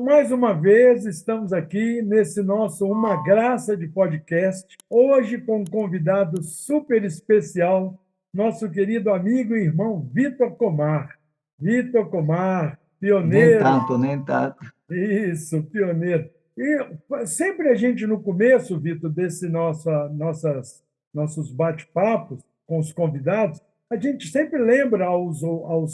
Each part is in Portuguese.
mais uma vez, estamos aqui nesse nosso Uma Graça de podcast, hoje com um convidado super especial, nosso querido amigo e irmão Vitor Comar. Vitor Comar, Nem pioneiro, tanto, nem tanto. isso, pioneiro. E sempre a gente, no começo, Vitor, desse nossos bate-papos com os convidados, a gente sempre lembra aos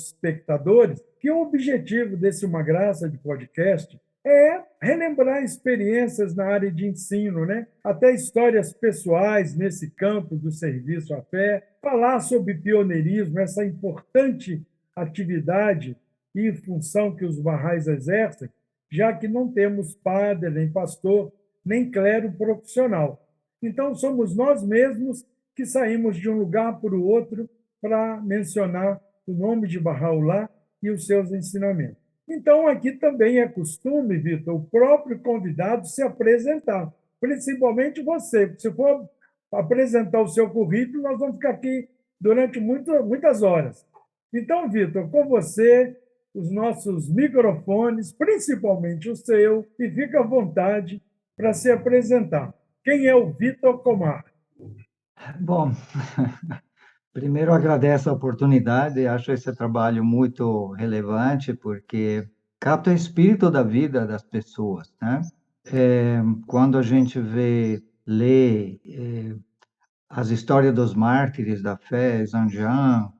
espectadores que o objetivo desse Uma Graça de podcast é relembrar experiências na área de ensino, né? Até histórias pessoais nesse campo do serviço à fé, falar sobre pioneirismo, essa importante atividade e função que os barrais exercem, já que não temos padre, nem pastor, nem clero profissional. Então, somos nós mesmos que saímos de um lugar para o outro para mencionar o nome de Bahá'u'lláh e os seus ensinamentos. Então, aqui também é costume, Vitor, o próprio convidado se apresentar, principalmente você. Se for apresentar o seu currículo, nós vamos ficar aqui durante muitas horas. Então, Vitor, com você, os nossos microfones, principalmente o seu, e fica à vontade para se apresentar. Quem é o Vitor Comar? Bom, primeiro agradeço a oportunidade, acho esse trabalho muito relevante, porque capta o espírito da vida das pessoas, né? Quando a gente lê as histórias dos mártires da fé, Zanjan,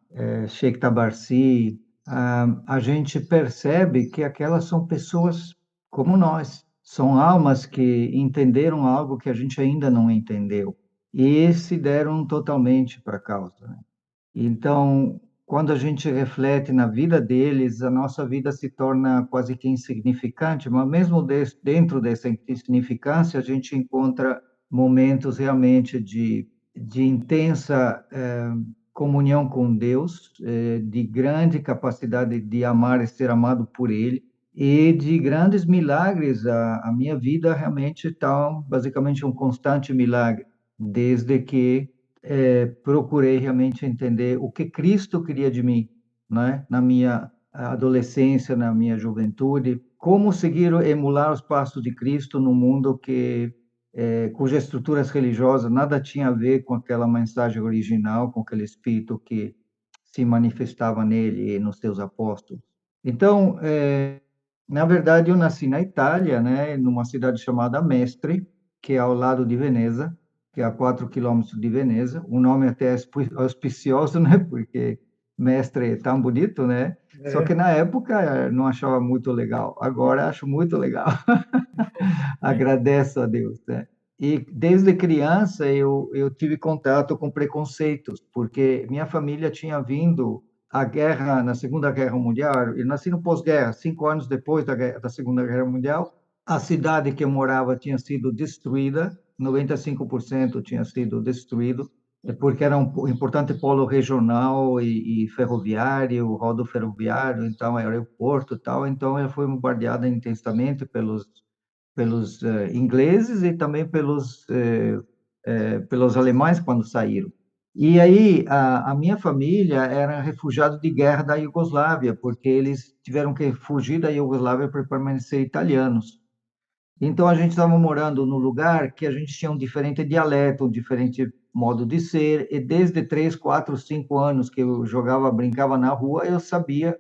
Sheikh Tabarsi, a gente percebe que aquelas são pessoas como nós, são almas que entenderam algo que a gente ainda não entendeu e se deram totalmente para a causa, né? Então, quando a gente reflete na vida deles, a nossa vida se torna quase que insignificante, mas mesmo dentro dessa insignificância, a gente encontra momentos realmente de intensa comunhão com Deus, de grande capacidade de amar e ser amado por Ele, e de grandes milagres. A minha vida realmente está basicamente um constante milagre, desde que procurei realmente entender o que Cristo queria de mim, né? Na minha adolescência, na minha juventude, como seguir, emular os passos de Cristo no mundo cujas estruturas religiosas nada tinha a ver com aquela mensagem original, com aquele espírito que se manifestava nele e nos seus apóstolos. Então, na verdade, eu nasci na Itália, né, numa cidade chamada Mestre, que é ao lado de Veneza, que é a 4 quilômetros de Veneza. O nome até é auspicioso, né, porque Mestre é tão bonito, né? Só que É, na época não achava muito legal. Agora acho muito legal. Agradeço a Deus, né? E desde criança eu tive contato com preconceitos, porque minha família tinha vindo à guerra, na Segunda Guerra Mundial. Eu nasci no pós-guerra, 5 anos depois da Segunda Guerra Mundial. A cidade que eu morava tinha sido destruída, 95% tinha sido destruído, porque era um importante polo regional e ferroviário, rodoferroviário, então aeroporto e tal. Então, eu fui bombardeada intensamente pelos ingleses e também pelos alemães quando saíram. E aí a minha família era refugiado de guerra da Iugoslávia, porque eles tiveram que fugir da Iugoslávia para permanecer italianos. Então a gente estava morando no lugar que a gente tinha um diferente dialeto, um diferente modo de ser, e desde 3, 4, 5 anos que eu jogava, brincava na rua, eu sabia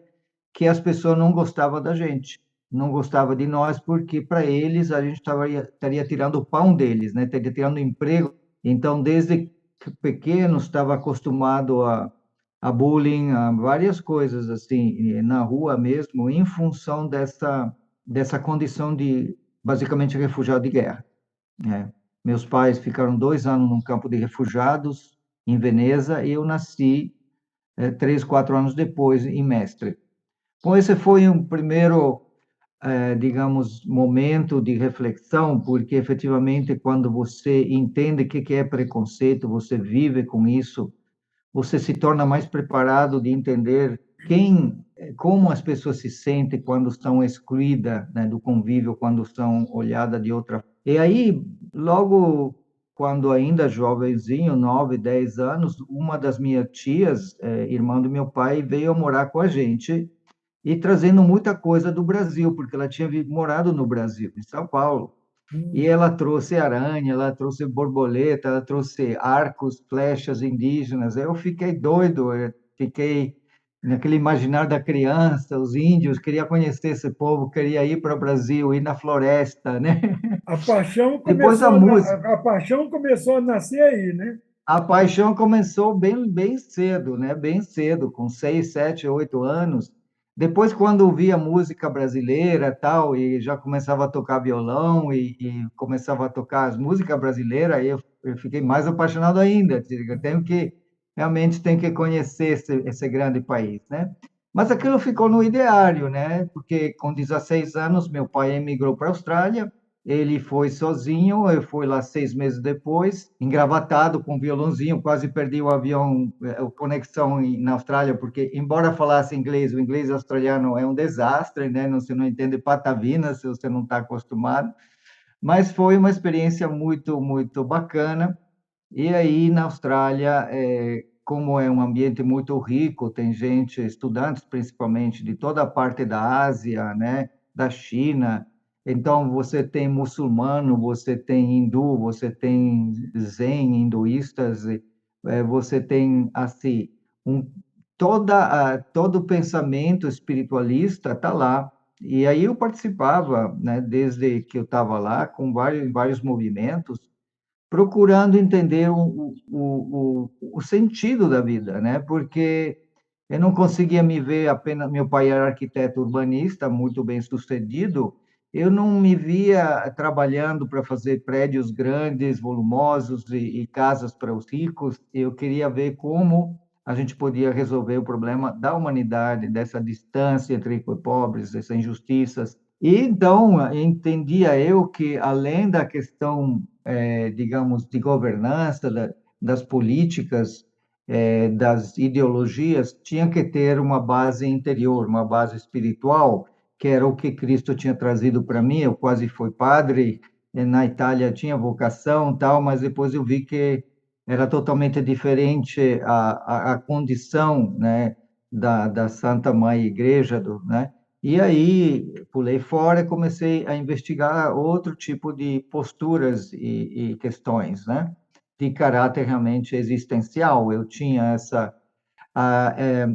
que as pessoas não gostavam da gente, não gostavam de nós, porque para eles a gente estaria tirando o pão deles, né? Estaria tirando o emprego. Então, desde pequeno, estava acostumado a bullying, a várias coisas assim, na rua mesmo, em função dessa condição de, basicamente, refugiado de guerra, né? Meus pais ficaram 2 anos num campo de refugiados em Veneza e eu nasci 3, 4 anos depois em Mestre. Bom, esse foi um primeiro, digamos, momento de reflexão, porque efetivamente, quando você entende o que é preconceito, você vive com isso, você se torna mais preparado de entender como as pessoas se sentem quando estão excluídas, né, do convívio, quando são olhadas de outra. E aí, logo quando ainda jovenzinho, 9, 10 anos, uma das minhas tias, irmã do meu pai, veio morar com a gente e trazendo muita coisa do Brasil, porque ela tinha morado no Brasil, em São Paulo. E Hum. ela trouxe aranha, ela trouxe borboleta, ela trouxe arcos, flechas indígenas. Eu fiquei doido, eu fiquei naquele imaginário da criança, os índios, queria conhecer esse povo, queria ir para o Brasil, ir na floresta, né? Depois a música. A paixão começou a nascer aí, né? A paixão começou bem cedo, né? Bem cedo, com 6, 7, 8 anos. Depois, quando ouvia música brasileira, tal, e já começava a tocar violão e começava a tocar as músicas brasileiras, aí eu fiquei mais apaixonado ainda. Eu tenho que realmente tenho que conhecer esse grande país, né? Mas aquilo ficou no ideário, né? Porque com 16 anos meu pai emigrou para a Austrália. Ele foi sozinho, eu fui lá 6 meses depois, engravatado com um violãozinho, quase perdi o avião, a conexão na Austrália, porque, embora falasse inglês, o inglês australiano é um desastre, né? Você não entende patavina se você não está acostumado, mas foi uma experiência muito bacana. E aí, na Austrália, como é um ambiente muito rico, tem gente, estudantes principalmente, de toda a parte da Ásia, né, da China. Então, você tem muçulmano, você tem hindu, você tem zen, hinduístas, você tem, assim, um, todo o pensamento espiritualista está lá. E aí eu participava, né, desde que eu estava lá, com vários movimentos, procurando entender o sentido da vida, né? Porque eu não conseguia me ver apenas. Meu pai era arquiteto urbanista, muito bem sucedido. Eu não me via trabalhando para fazer prédios grandes, volumosos e casas para os ricos. Eu queria ver como a gente podia resolver o problema da humanidade, dessa distância entre ricos e pobres, dessas injustiças. E então entendia eu que, além da questão, digamos, de governança, das políticas, das ideologias, tinha que ter uma base interior, uma base espiritual, que era o que Cristo tinha trazido para mim. Eu quase fui padre, na Itália tinha vocação, tal, mas depois eu vi que era totalmente diferente a condição, né, da Santa Mãe Igreja, né? E aí pulei fora e comecei a investigar outro tipo de posturas e questões, né? De caráter realmente existencial. Eu tinha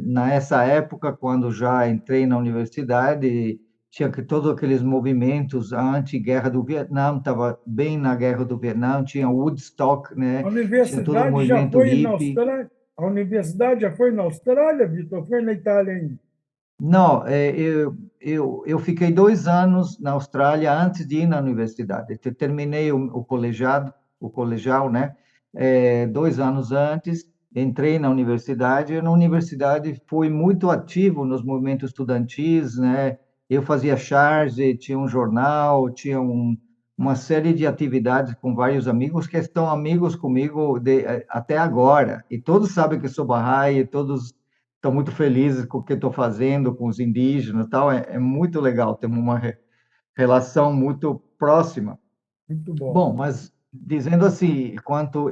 nessa época, quando já entrei na universidade, tinha que todos aqueles movimentos, a anti-guerra do Vietnã, estava bem na guerra do Vietnã, tinha Woodstock, A né? Tinha todo o universidade já movimento foi na hippie. Austrália? A universidade já foi na Austrália, Vitor? Foi na Itália ainda? Não, eu fiquei 2 anos na Austrália antes de ir na universidade. Eu terminei o colegial, né? 2 anos antes, entrei na universidade. E na universidade fui muito ativo nos movimentos estudantis, né? Eu fazia charge, tinha um jornal, tinha uma série de atividades com vários amigos que estão amigos comigo até agora. E todos sabem que sou Bahá'í, todos estão muito felizes com o que estou fazendo com os indígenas, e tal. É muito legal, temos uma relação muito próxima. Muito bom. Bom, mas dizendo assim,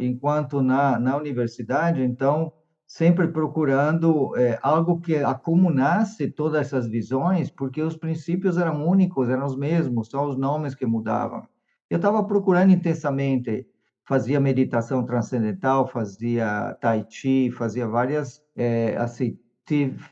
enquanto na universidade, então, sempre procurando algo que acumulasse todas essas visões, porque os princípios eram únicos, eram os mesmos, só os nomes que mudavam. Eu estava procurando intensamente, fazia meditação transcendental, fazia tai chi, fazia várias, assim,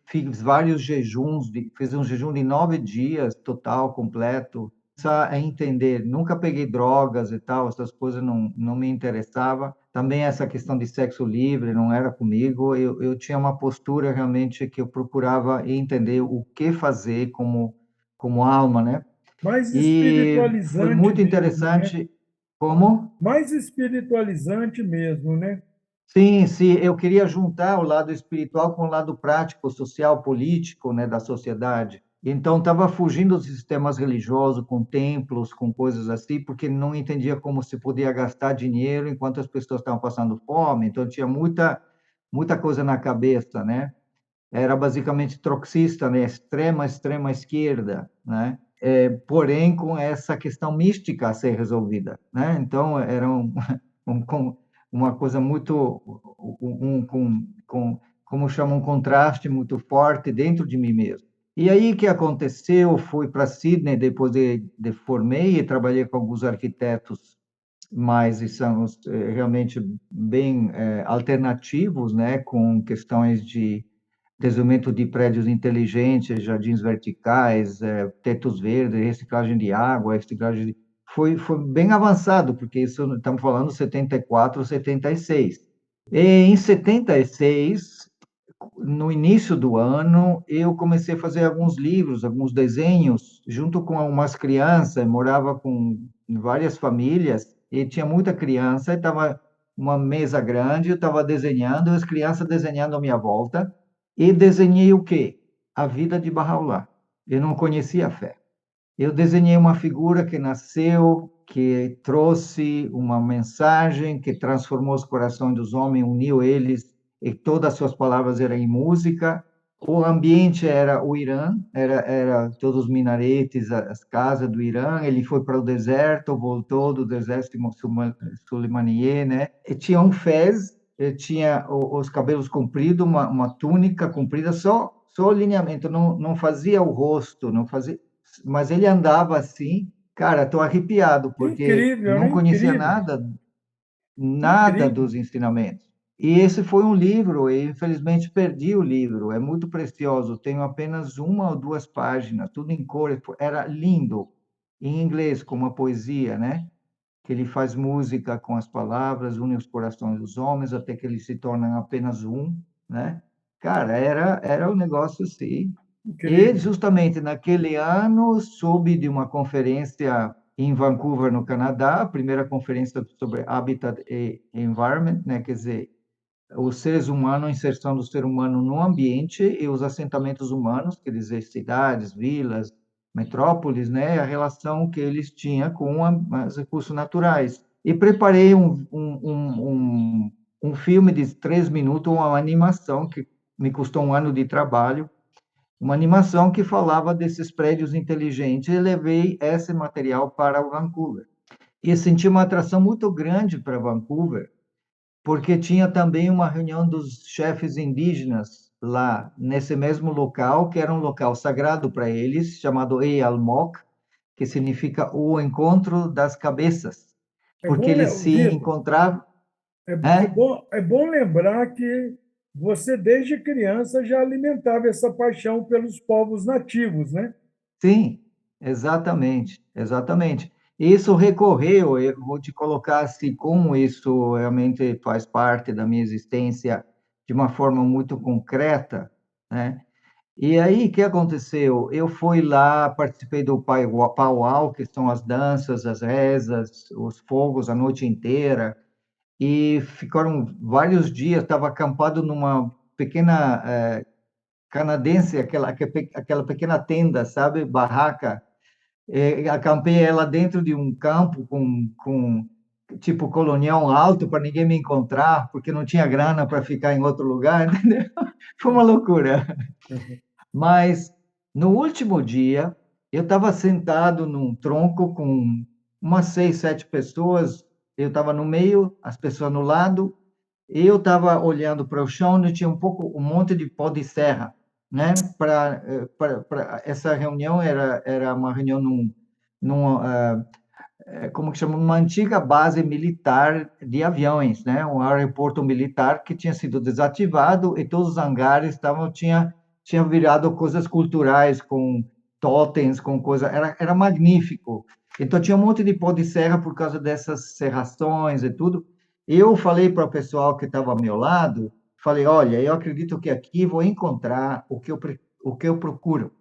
fiz vários jejuns, fiz um jejum de 9 dias, total, completo, a entender. Nunca peguei drogas e tal, essas coisas não me interessava. Também essa questão de sexo livre não era comigo. Eu tinha uma postura realmente que eu procurava entender o que fazer como alma, né? Mais E foi espiritualizante muito mesmo, né? interessante como. Mais espiritualizante mesmo, né? Sim, sim, eu queria juntar o lado espiritual com o lado prático, social, político, né, da sociedade. Então, estava fugindo dos sistemas religiosos, com templos, com coisas assim, porque não entendia como se podia gastar dinheiro enquanto as pessoas estavam passando fome. Então, tinha muita coisa na cabeça, né? Era basicamente trotskista, né? Extrema esquerda, né? Porém, com essa questão mística a ser resolvida, né? Então, era um, uma coisa muito, como chama, um contraste muito forte dentro de mim mesmo. E aí, o que aconteceu? Fui para Sydney depois de formei e trabalhei com alguns arquitetos mais, e são realmente bem alternativos, né, com questões de desenvolvimento de prédios inteligentes, jardins verticais, tetos verdes, reciclagem de água, reciclagem de... Foi bem avançado, porque isso estamos falando 74, 76. E em 76, no início do ano, eu comecei a fazer alguns livros, alguns desenhos, junto com umas crianças, morava com várias famílias, e tinha muita criança, e estava uma mesa grande, eu estava desenhando, as crianças desenhando à minha volta, e desenhei o quê? A vida de Bahá'u'lláh. Eu não conhecia a fé. Eu desenhei uma figura que nasceu, que trouxe uma mensagem, que transformou os corações dos homens, uniu eles, e todas as suas palavras eram em música. O ambiente era o Irã, era todos os minaretes, as casas do Irã. Ele foi para o deserto, voltou do deserto Suleimaniye, né? E tinha um fez, tinha os cabelos compridos, uma túnica comprida, só o lineamento, não fazia o rosto, não fazia, mas ele andava assim, cara, estou arrepiado, porque Incrível, não né? conhecia Incrível, nada incrível. dos ensinamentos. E esse foi um livro, e infelizmente perdi o livro, é muito precioso, tenho apenas uma ou duas páginas, tudo em cor, era lindo, em inglês, com uma poesia, né? Que ele faz música com as palavras, une os corações dos homens, até que eles se tornam apenas um, né? Cara, era um negócio assim. E Incrível. justamente naquele ano soube de uma conferência em Vancouver, no Canadá, a primeira conferência sobre Habitat e Environment, né? Quer dizer, os seres humanos, a inserção do ser humano no ambiente e os assentamentos humanos, quer dizer, cidades, vilas, metrópoles, né? A relação que eles tinham com os recursos naturais. E preparei um filme de 3 minutos, uma animação que me custou um ano de trabalho, uma animação que falava desses prédios inteligentes, e levei esse material para Vancouver. E senti uma atração muito grande para Vancouver, porque tinha também uma reunião dos chefes indígenas lá, nesse mesmo local, que era um local sagrado para eles, chamado Eyalmok, que significa o encontro das cabeças, É porque bom, eles se Vitor, encontravam, é né? bom, é bom lembrar que você, desde criança, já alimentava essa paixão pelos povos nativos, né? Sim, exatamente, exatamente. Isso recorreu, eu vou te colocar assim, como isso realmente faz parte da minha existência de uma forma muito concreta, né? E aí, o que aconteceu? Eu fui lá, participei do Pauau, que são as danças, as rezas, os fogos a noite inteira, e ficaram vários dias, estava acampado numa pequena canadense, aquela pequena tenda, sabe, barraca. Acampei ela dentro de um campo com tipo colonial alto para ninguém me encontrar, porque não tinha grana para ficar em outro lugar, entendeu? Foi uma loucura. Mas no último dia, eu estava sentado num tronco com umas 6, 7 pessoas. Eu estava no meio, as pessoas no lado. Eu estava olhando para o chão e tinha um monte de pó de serra, né? Para essa reunião era uma reunião como que chama, uma antiga base militar de aviões, né? Um aeroporto militar que tinha sido desativado e todos os hangares tinha virado coisas culturais com totens, com coisa, era magnífico. Então tinha um monte de pó de serra por causa dessas serrações e tudo. Eu falei para o pessoal que estava ao meu lado, falei, olha, eu acredito que aqui vou encontrar o que eu procuro.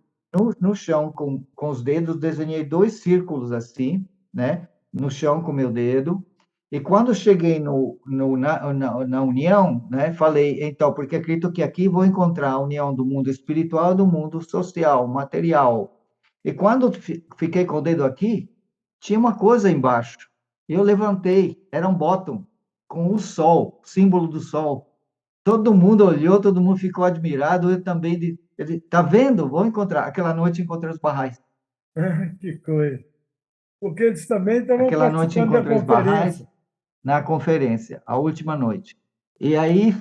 No chão, com os dedos, desenhei 2 círculos assim, né, no chão com meu dedo. E quando cheguei na união, né, falei, então, porque acredito que aqui vou encontrar a união do mundo espiritual e do mundo social, material. E quando fiquei com o dedo aqui, tinha uma coisa embaixo. Eu levantei, era um bottom, com o sol, símbolo do sol. Todo mundo olhou, todo mundo ficou admirado, eu também. Tá vendo? Vou encontrar. Aquela noite encontrei os barrais. Que coisa. Porque eles também estavam Aquela noite participando da encontrei os barrais conferência. na conferência, a última noite. E aí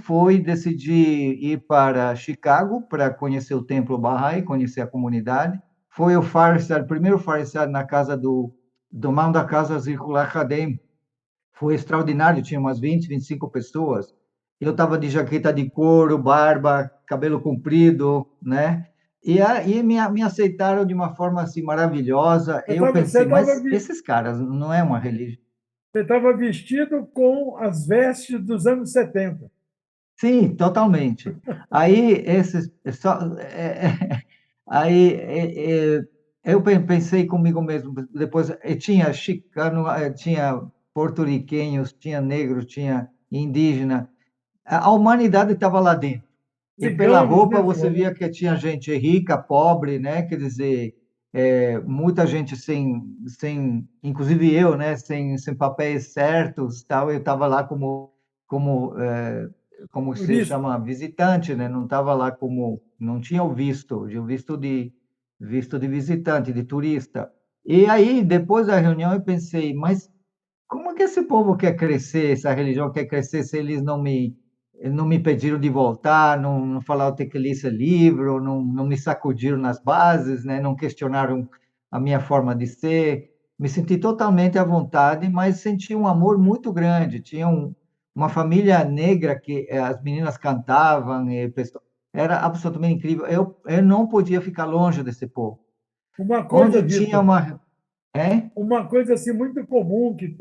decidi ir para Chicago para conhecer o Templo Bahá'í, conhecer a comunidade. Foi o Fireside, primeiro Fireside na casa do mão da casa Zirkullah Kadem. Foi extraordinário, tinha umas 20, 25 pessoas. Eu estava de jaqueta de couro, barba, cabelo comprido, né? E aí me aceitaram de uma forma assim maravilhosa. Eu Você pensei, estava mas esses caras não é uma religião. vestido com as vestes dos anos 70. Sim, totalmente. Aí esses aí eu pensei comigo mesmo. Depois tinha chicano, tinha porto-riquenhos, tinha negros, tinha indígena. A humanidade estava lá dentro. E pela Ciganos, roupa né, você senhor? via que tinha gente rica, pobre, né? Quer dizer, muita gente sem, inclusive eu, né? Sem papéis certos, tal. Eu estava lá como se Turista. chama visitante, né? Não estava lá não tinha o visto, visto de visitante, de turista. E aí depois da reunião eu pensei, mas como que esse povo quer crescer, essa religião quer crescer se eles não me pediram de voltar, não falaram ter que ler esse livro, não me sacudiram nas bases, né? Não questionaram a minha forma de ser. Me senti totalmente à vontade, mas senti um amor muito grande. Tinha uma família negra que as meninas cantavam, era absolutamente incrível. Eu não podia ficar longe desse povo. Uma coisa, Onde tinha Vitor, uma... É? uma coisa assim muito comum que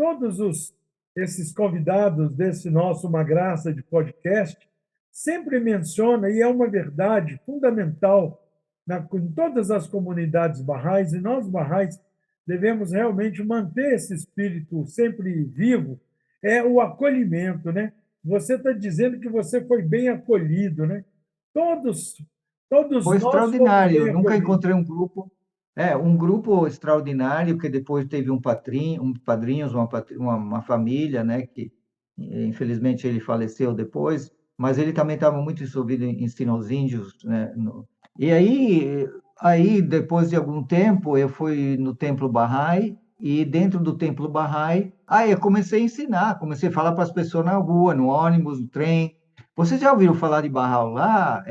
esses convidados desse nosso Uma Graça de podcast sempre menciona, e é uma verdade fundamental em todas as comunidades barrais, e nós barrais devemos realmente manter esse espírito sempre vivo, é o acolhimento, né? Você está dizendo que você foi bem acolhido, né? Todos, todos Foi nós fomos extraordinário. bem Eu nunca acolhidos. encontrei um grupo extraordinário que depois teve um padrinhos, uma família, né, que infelizmente ele faleceu depois, mas ele também estava muito envolvido em ensinar os índios, né, e aí depois de algum tempo eu fui no Templo Bahá'í e dentro do Templo Bahá'í, aí eu comecei a ensinar, comecei a falar para as pessoas na rua, no ônibus, no trem. Vocês já ouviram falar de Bahá'u'lláh?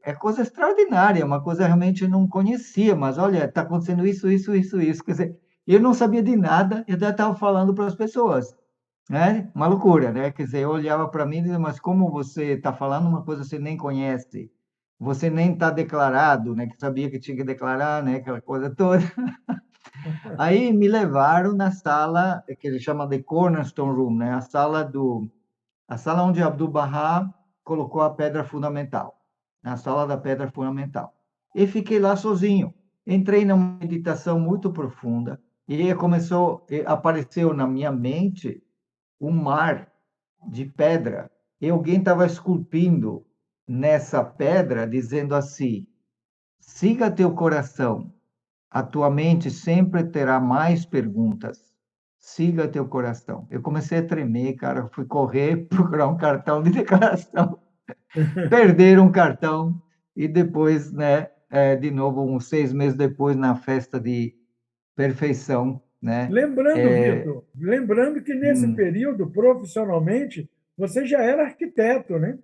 É coisa extraordinária, é uma coisa realmente eu não conhecia, mas olha, está acontecendo isso, isso, isso, isso. Quer dizer, eu não sabia de nada, eu já estava falando para as pessoas, né? Uma loucura, né? Quer dizer, eu olhava para mim e dizia, mas como você está falando uma coisa que você nem conhece? Você nem está declarado, né? Que sabia que tinha que declarar, né? Aquela coisa toda. Aí me levaram na sala que ele chama de Cornerstone Room, né? A sala onde Abdu'l-Bahá colocou a pedra fundamental, na sala da pedra fundamental. E fiquei lá sozinho. Entrei numa meditação muito profunda e apareceu na minha mente um mar de pedra. E alguém estava esculpindo nessa pedra, dizendo assim: siga teu coração, a tua mente sempre terá mais perguntas. Siga teu coração. Eu comecei a tremer, cara. Fui correr, procurar um cartão de declaração, perder um cartão e depois, né, de novo, uns 6 meses depois, na festa de perfeição, né? Lembrando, É, Vitor, lembrando que nesse hum, período, profissionalmente, você já era arquiteto, né?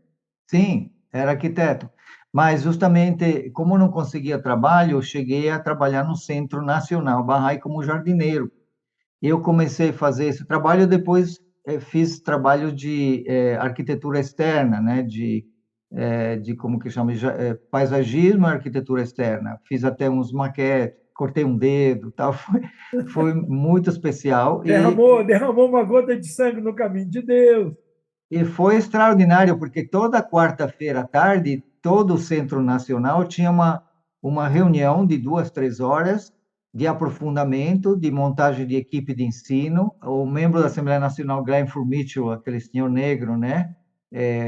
sim, era arquiteto. Mas justamente, como eu não conseguia trabalho, eu cheguei a trabalhar no Centro Nacional Bahá'í como jardineiro. Eu comecei a fazer esse trabalho, depois fiz trabalho de arquitetura externa, né? De como que chama, paisagismo e arquitetura externa. Fiz até uns maquetes, cortei um dedo, tal. Foi muito especial Derramou uma gota de sangue no caminho de Deus. e foi extraordinário, porque toda quarta-feira à tarde, todo o Centro Nacional tinha uma reunião de 2, 3 horas de aprofundamento, de montagem de equipe de ensino. O membro da Assembleia Nacional, Glenn Mitchell, aquele senhor negro, né,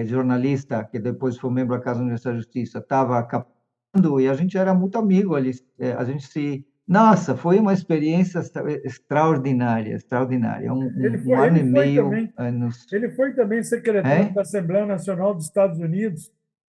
jornalista, que depois foi membro da Casa Universal da Justiça, estava captando e a gente era muito amigo ali. A gente se... Nossa, foi uma experiência extraordinária, extraordinária. Um ano e meio nos... Ele foi também secretário É? da Assembleia Nacional dos Estados Unidos.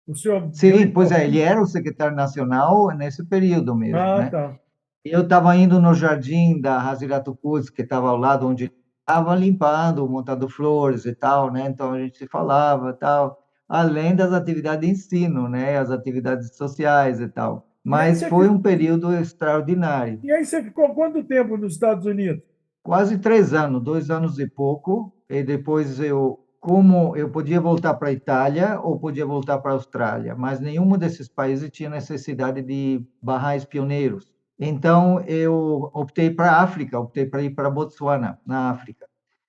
O senhor deu Sim, pois é, ele importância. era o secretário nacional nesse período mesmo, Ah, né? tá. Eu estava indo no jardim da Haziratukus, que estava ao lado onde estava limpando, montando flores e tal, né? Então a gente se falava, tal, além das atividades de ensino, né? As atividades sociais e tal. E aí Mas você foi ficou, um período extraordinário. e aí você ficou quanto tempo nos Estados Unidos? Quase 3 anos, 2 anos e pouco, e depois como eu podia voltar para a Itália ou podia voltar para a Austrália, mas nenhum desses países tinha necessidade de barrais pioneiros. Então eu optei para a África, optei para ir para Botsuana, na África.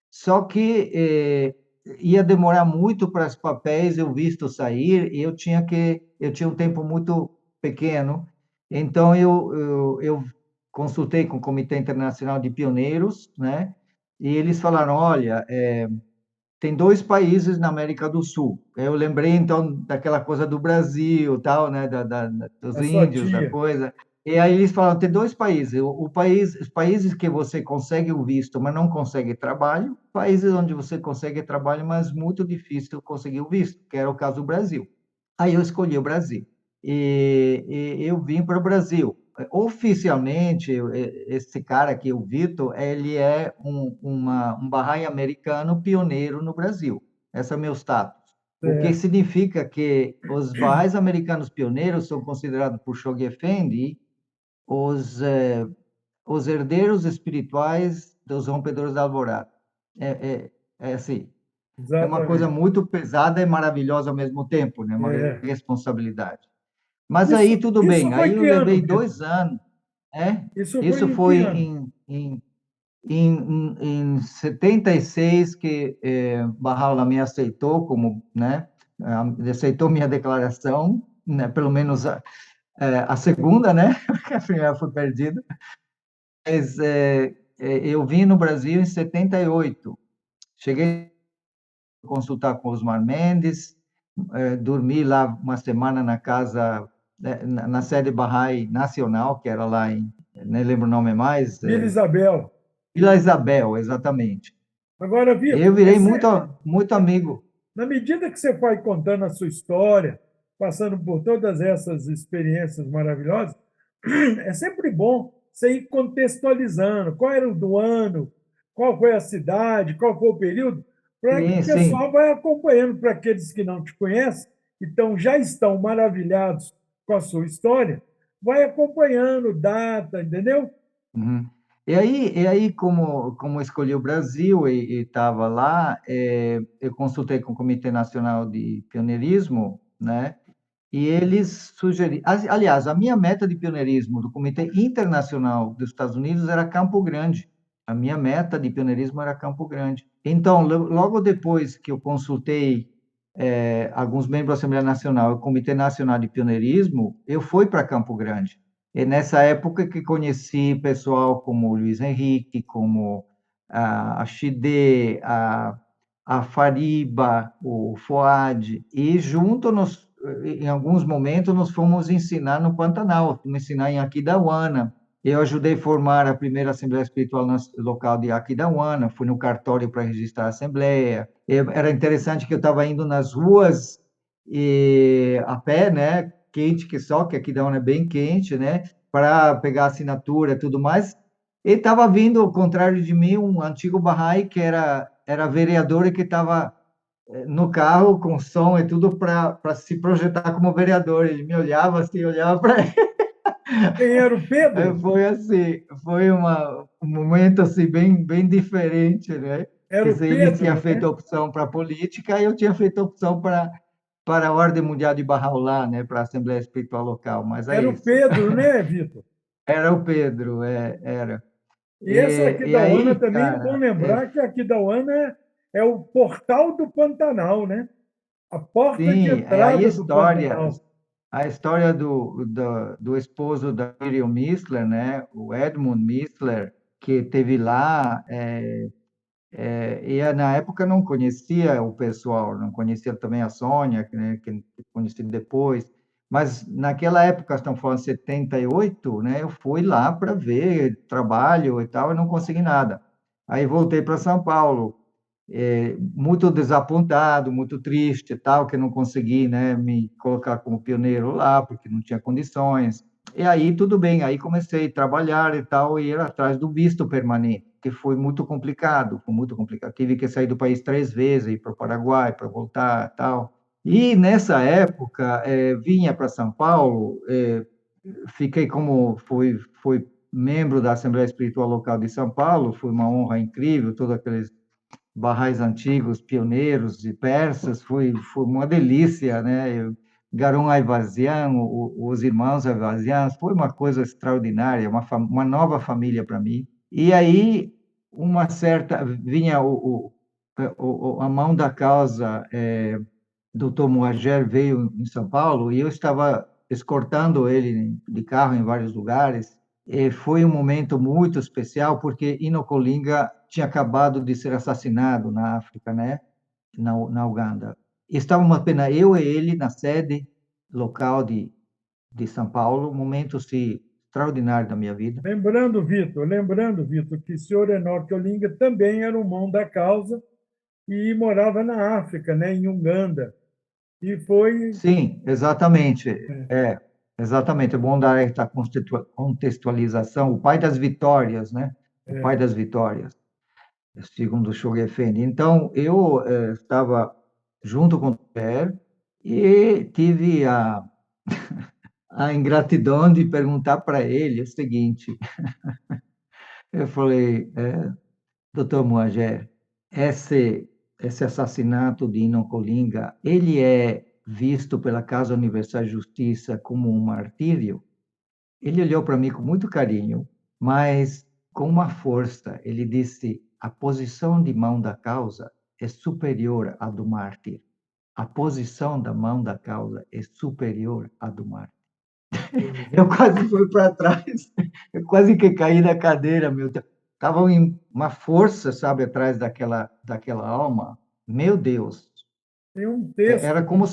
Só que ia demorar muito para os papéis e o visto sair, e eu tinha um tempo muito pequeno, então eu consultei com o Comitê Internacional de Pioneiros, né? E eles falaram, olha, tem 2 países na América do Sul. Eu lembrei então daquela coisa do Brasil, tal, né? Dos A sua índios, da tia. coisa. E aí eles falaram, tem 2 países. Os países que você consegue o visto, mas não consegue trabalho. Países onde você consegue trabalho, mas muito difícil conseguir o visto, que era o caso do Brasil. Aí eu escolhi o Brasil. E eu vim para o Brasil. Oficialmente, esse cara aqui, o Vitor, ele é um Bahá'í americano pioneiro no Brasil. Esse é o meu status. O que É, significa que os Bahá'ís americanos pioneiros são considerados por Shoghi Effendi os, os herdeiros espirituais dos rompedores da alvorada. É assim, é uma coisa exatamente. muito pesada e maravilhosa ao mesmo tempo, né? Uma É. responsabilidade. Mas aí Isso, tudo isso bem, foi aí eu que ano, levei Vitor? 2 anos, né? Isso foi Isso em que foi ano? em 76 que Barral me aceitou como, né? Aceitou minha declaração, né? Pelo menos a segunda, né? Porque a primeira foi perdida. Mas eu vim no Brasil em 78. Cheguei a consultar com Osmar Mendes, dormi lá uma semana na casa, na sede Bahá'í Nacional, que era lá em, nem lembro o nome mais, Vila Isabel. Vila Isabel, exatamente. Agora, Eu Vitor, virei muito amigo. na medida que você vai contando a sua história, passando por todas essas experiências maravilhosas, é sempre bom você ir contextualizando qual era o do ano, qual foi a cidade, qual foi o período, para que o Sim, sim. pessoal vai acompanhando. Para aqueles que não te conhecem, então já estão maravilhados com a sua história, vai acompanhando data, entendeu? Uhum. E aí como escolhi o Brasil e estava lá, eu consultei com o Comitê Nacional de Pioneirismo, né? E eles sugeriram. Aliás, a minha meta de pioneirismo do Comitê Internacional dos Estados Unidos era Campo Grande. A minha meta de pioneirismo era Campo Grande. Então, logo depois que eu consultei alguns membros da Assembleia Nacional e o Comitê Nacional de Pioneirismo, eu fui para Campo Grande. E nessa época que conheci pessoal como o Luiz Henrique, como a Chide, a Fariba, o Fuad, e junto em alguns momentos nos fomos ensinar no Pantanal, fomos ensinar em Aquidauana. Eu ajudei a formar a primeira Assembleia Espiritual local de Aquidauana, fui no cartório para registrar a Assembleia. Era interessante que eu estava indo nas ruas a pé, né? Quente que só, que Aquidauana é bem quente, né? Para pegar assinatura e tudo mais. E estava vindo, ao contrário de mim, um antigo Bahá'í que era vereador e que estava no carro com som e tudo para se projetar como vereador. Ele me olhava assim, olhava para ele. Quem era o Pedro? Foi assim, foi um momento assim bem diferente, né? Era Quer o dizer, ele tinha Pedro, feito a né? opção para a política e eu tinha feito a opção para a Ordem Mundial de Bahá'u'lláh, né? Para a Assembleia Espiritual Local. Mas é Era o isso. Pedro, né, Vitor? Era o Pedro, era. E essa E Aquidauana aí, também é bom cara, lembrar que a Aquidauana é o portal do Pantanal, né? A porta de sim, aí entrada do Pantanal. a história do esposo da Miriam Missler, né, o Edmund Missler, que teve lá, e na época não conhecia o pessoal, não conhecia também a Sônia, né, que conheci depois, mas naquela época, estamos falando de 78, né, eu fui lá para ver trabalho e tal, e não consegui nada. Aí voltei para São Paulo, muito desapontado, muito triste e tal, que não consegui, né, me colocar como pioneiro lá, porque não tinha condições. E aí tudo bem, aí comecei a trabalhar e tal, e ir atrás do visto permanente. que foi muito complicado, foi muito complicado. Tive que sair do país 3 vezes, ir para o Paraguai para voltar, tal. E nessa época, vinha para São Paulo, fiquei como fui membro da Assembleia Espiritual Local de São Paulo, foi uma honra incrível, todos aqueles barrais antigos, pioneiros e persas, foi uma delícia, né? Garon Ayvazyan, os irmãos Ayvazyan, foi uma coisa extraordinária, uma nova família para mim. E aí, uma certa, vinha a mão da causa, Dr. Moager veio em São Paulo e eu estava escortando ele de carro em vários lugares. E foi um momento muito especial porque Ino Colinga tinha acabado de ser assassinado na África, né? Na Uganda. Estávamos apenas eu e ele na sede local de São Paulo, um momento assim, extraordinário da minha vida. Lembrando, Vitor, que o senhor Enoque Olinga também era um mão da causa e morava na África, né, em Uganda. E foi. Sim, exatamente. Exatamente. É bom dar essa contextualização. O pai das vitórias, né? O pai das vitórias, segundo Shoghi Effendi. Então, eu estava junto com o Pierre e tive a ingratidão de perguntar para ele o seguinte. Eu falei, doutor Moager, esse assassinato de Ino Colinga, ele é visto pela Casa Universal de Justiça como um martírio? Ele olhou para mim com muito carinho, mas com uma força. Ele disse: a posição de mão da causa é superior à do mártir. A posição da mão da causa é superior à do mártir. Eu quase fui para trás, eu quase que caí da cadeira, meu Deus. Estava uma força, sabe, atrás daquela alma. Meu Deus, Tem um texto, era como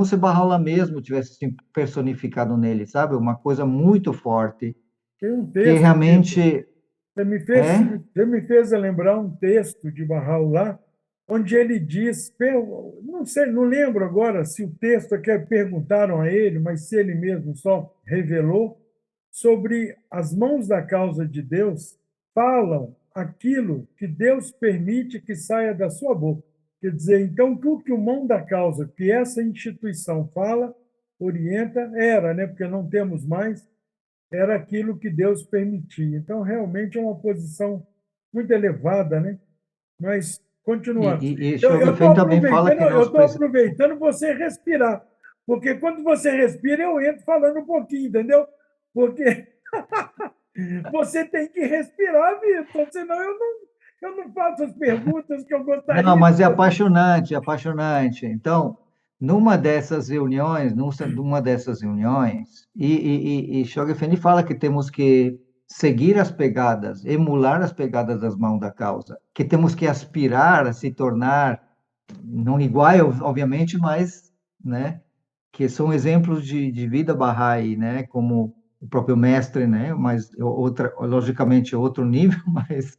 se Bahá'u'lláh mesmo tivesse se personificado nele, sabe? Uma coisa muito forte, tem um que texto, Vitor. realmente Você é. me fez lembrar um texto de Bahá'u'lláh, onde ele diz, não sei, não lembro agora se o texto é que perguntaram a ele, mas se ele mesmo só revelou, sobre as mãos da causa de Deus falam aquilo que Deus permite que saia da sua boca. Quer dizer, então, tudo que o mão da causa, que essa instituição fala, orienta, era, né? Porque não temos mais, era aquilo que Deus permitia. Então, realmente é uma posição muito elevada, né? Mas, continuando. E Eu estou Schoenfeld também fala aproveitando, que eu nós estou precisamos. aproveitando você respirar, porque quando você respira, eu entro falando um pouquinho, entendeu? Porque você tem que respirar, Vitor, senão eu não faço as perguntas que eu Não, gostaria de mas é fazer. apaixonante, é apaixonante. Então, numa dessas reuniões, e Schoenfeld fala que temos que seguir as pegadas, emular as pegadas das mãos da causa, que temos que aspirar a se tornar, não igual, obviamente, mas, né, que são exemplos de vida Bahá'í, né, como o próprio mestre, né, mas logicamente outro nível, mas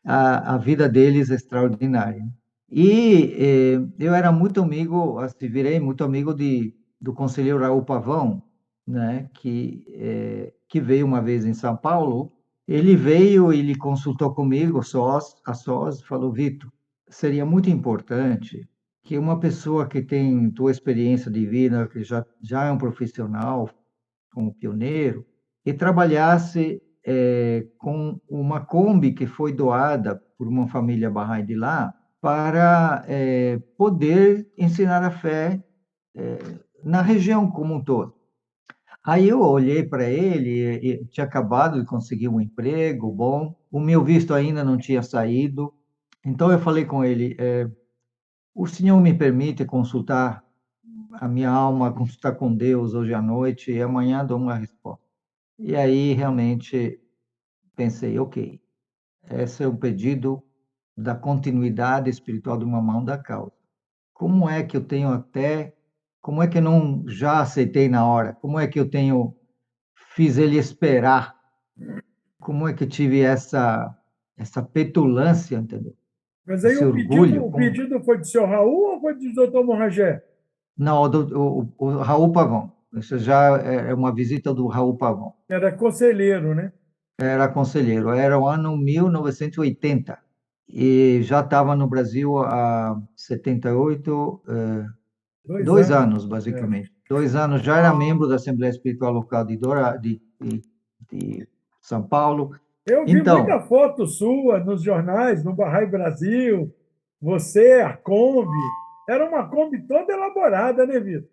a vida deles é extraordinária. E eu era muito amigo, assim, virei muito amigo do conselheiro Raul Pavão, né, que veio uma vez em São Paulo. Ele veio, ele consultou comigo, a sós, falou: Vitor, seria muito importante que uma pessoa que tem tua experiência de vida, que já é um profissional, como pioneiro, e trabalhasse com uma Kombi que foi doada por uma família Bahá'í de lá para poder ensinar a fé na região como um todo. Aí eu olhei para ele, e tinha acabado de conseguir um emprego bom, o meu visto ainda não tinha saído, então eu falei com ele: o senhor me permite consultar a minha alma, consultar com Deus hoje à noite e amanhã dou uma resposta. E aí realmente pensei, ok, esse é o pedido da continuidade espiritual de uma mão da causa. Como é que eu tenho como é que eu não já aceitei na hora? Como é que fiz ele esperar? Como é que eu tive essa petulância, entendeu? Mas aí Esse o pedido, orgulho. o pedido foi do senhor Raul ou foi do doutor Morragé? Não, o Raul Pavão. Isso já é uma visita do Raul Pavão. Era conselheiro, né? era conselheiro. Era o ano 1980 e já estava no Brasil há 78, 2 anos. É. basicamente. 2 anos já era membro da Assembleia Espiritual Local de São Paulo. Eu vi Então, muita foto sua nos jornais, no Bahá'í Brasil, você, a Kombi. Era uma Kombi toda elaborada, né, Vitor?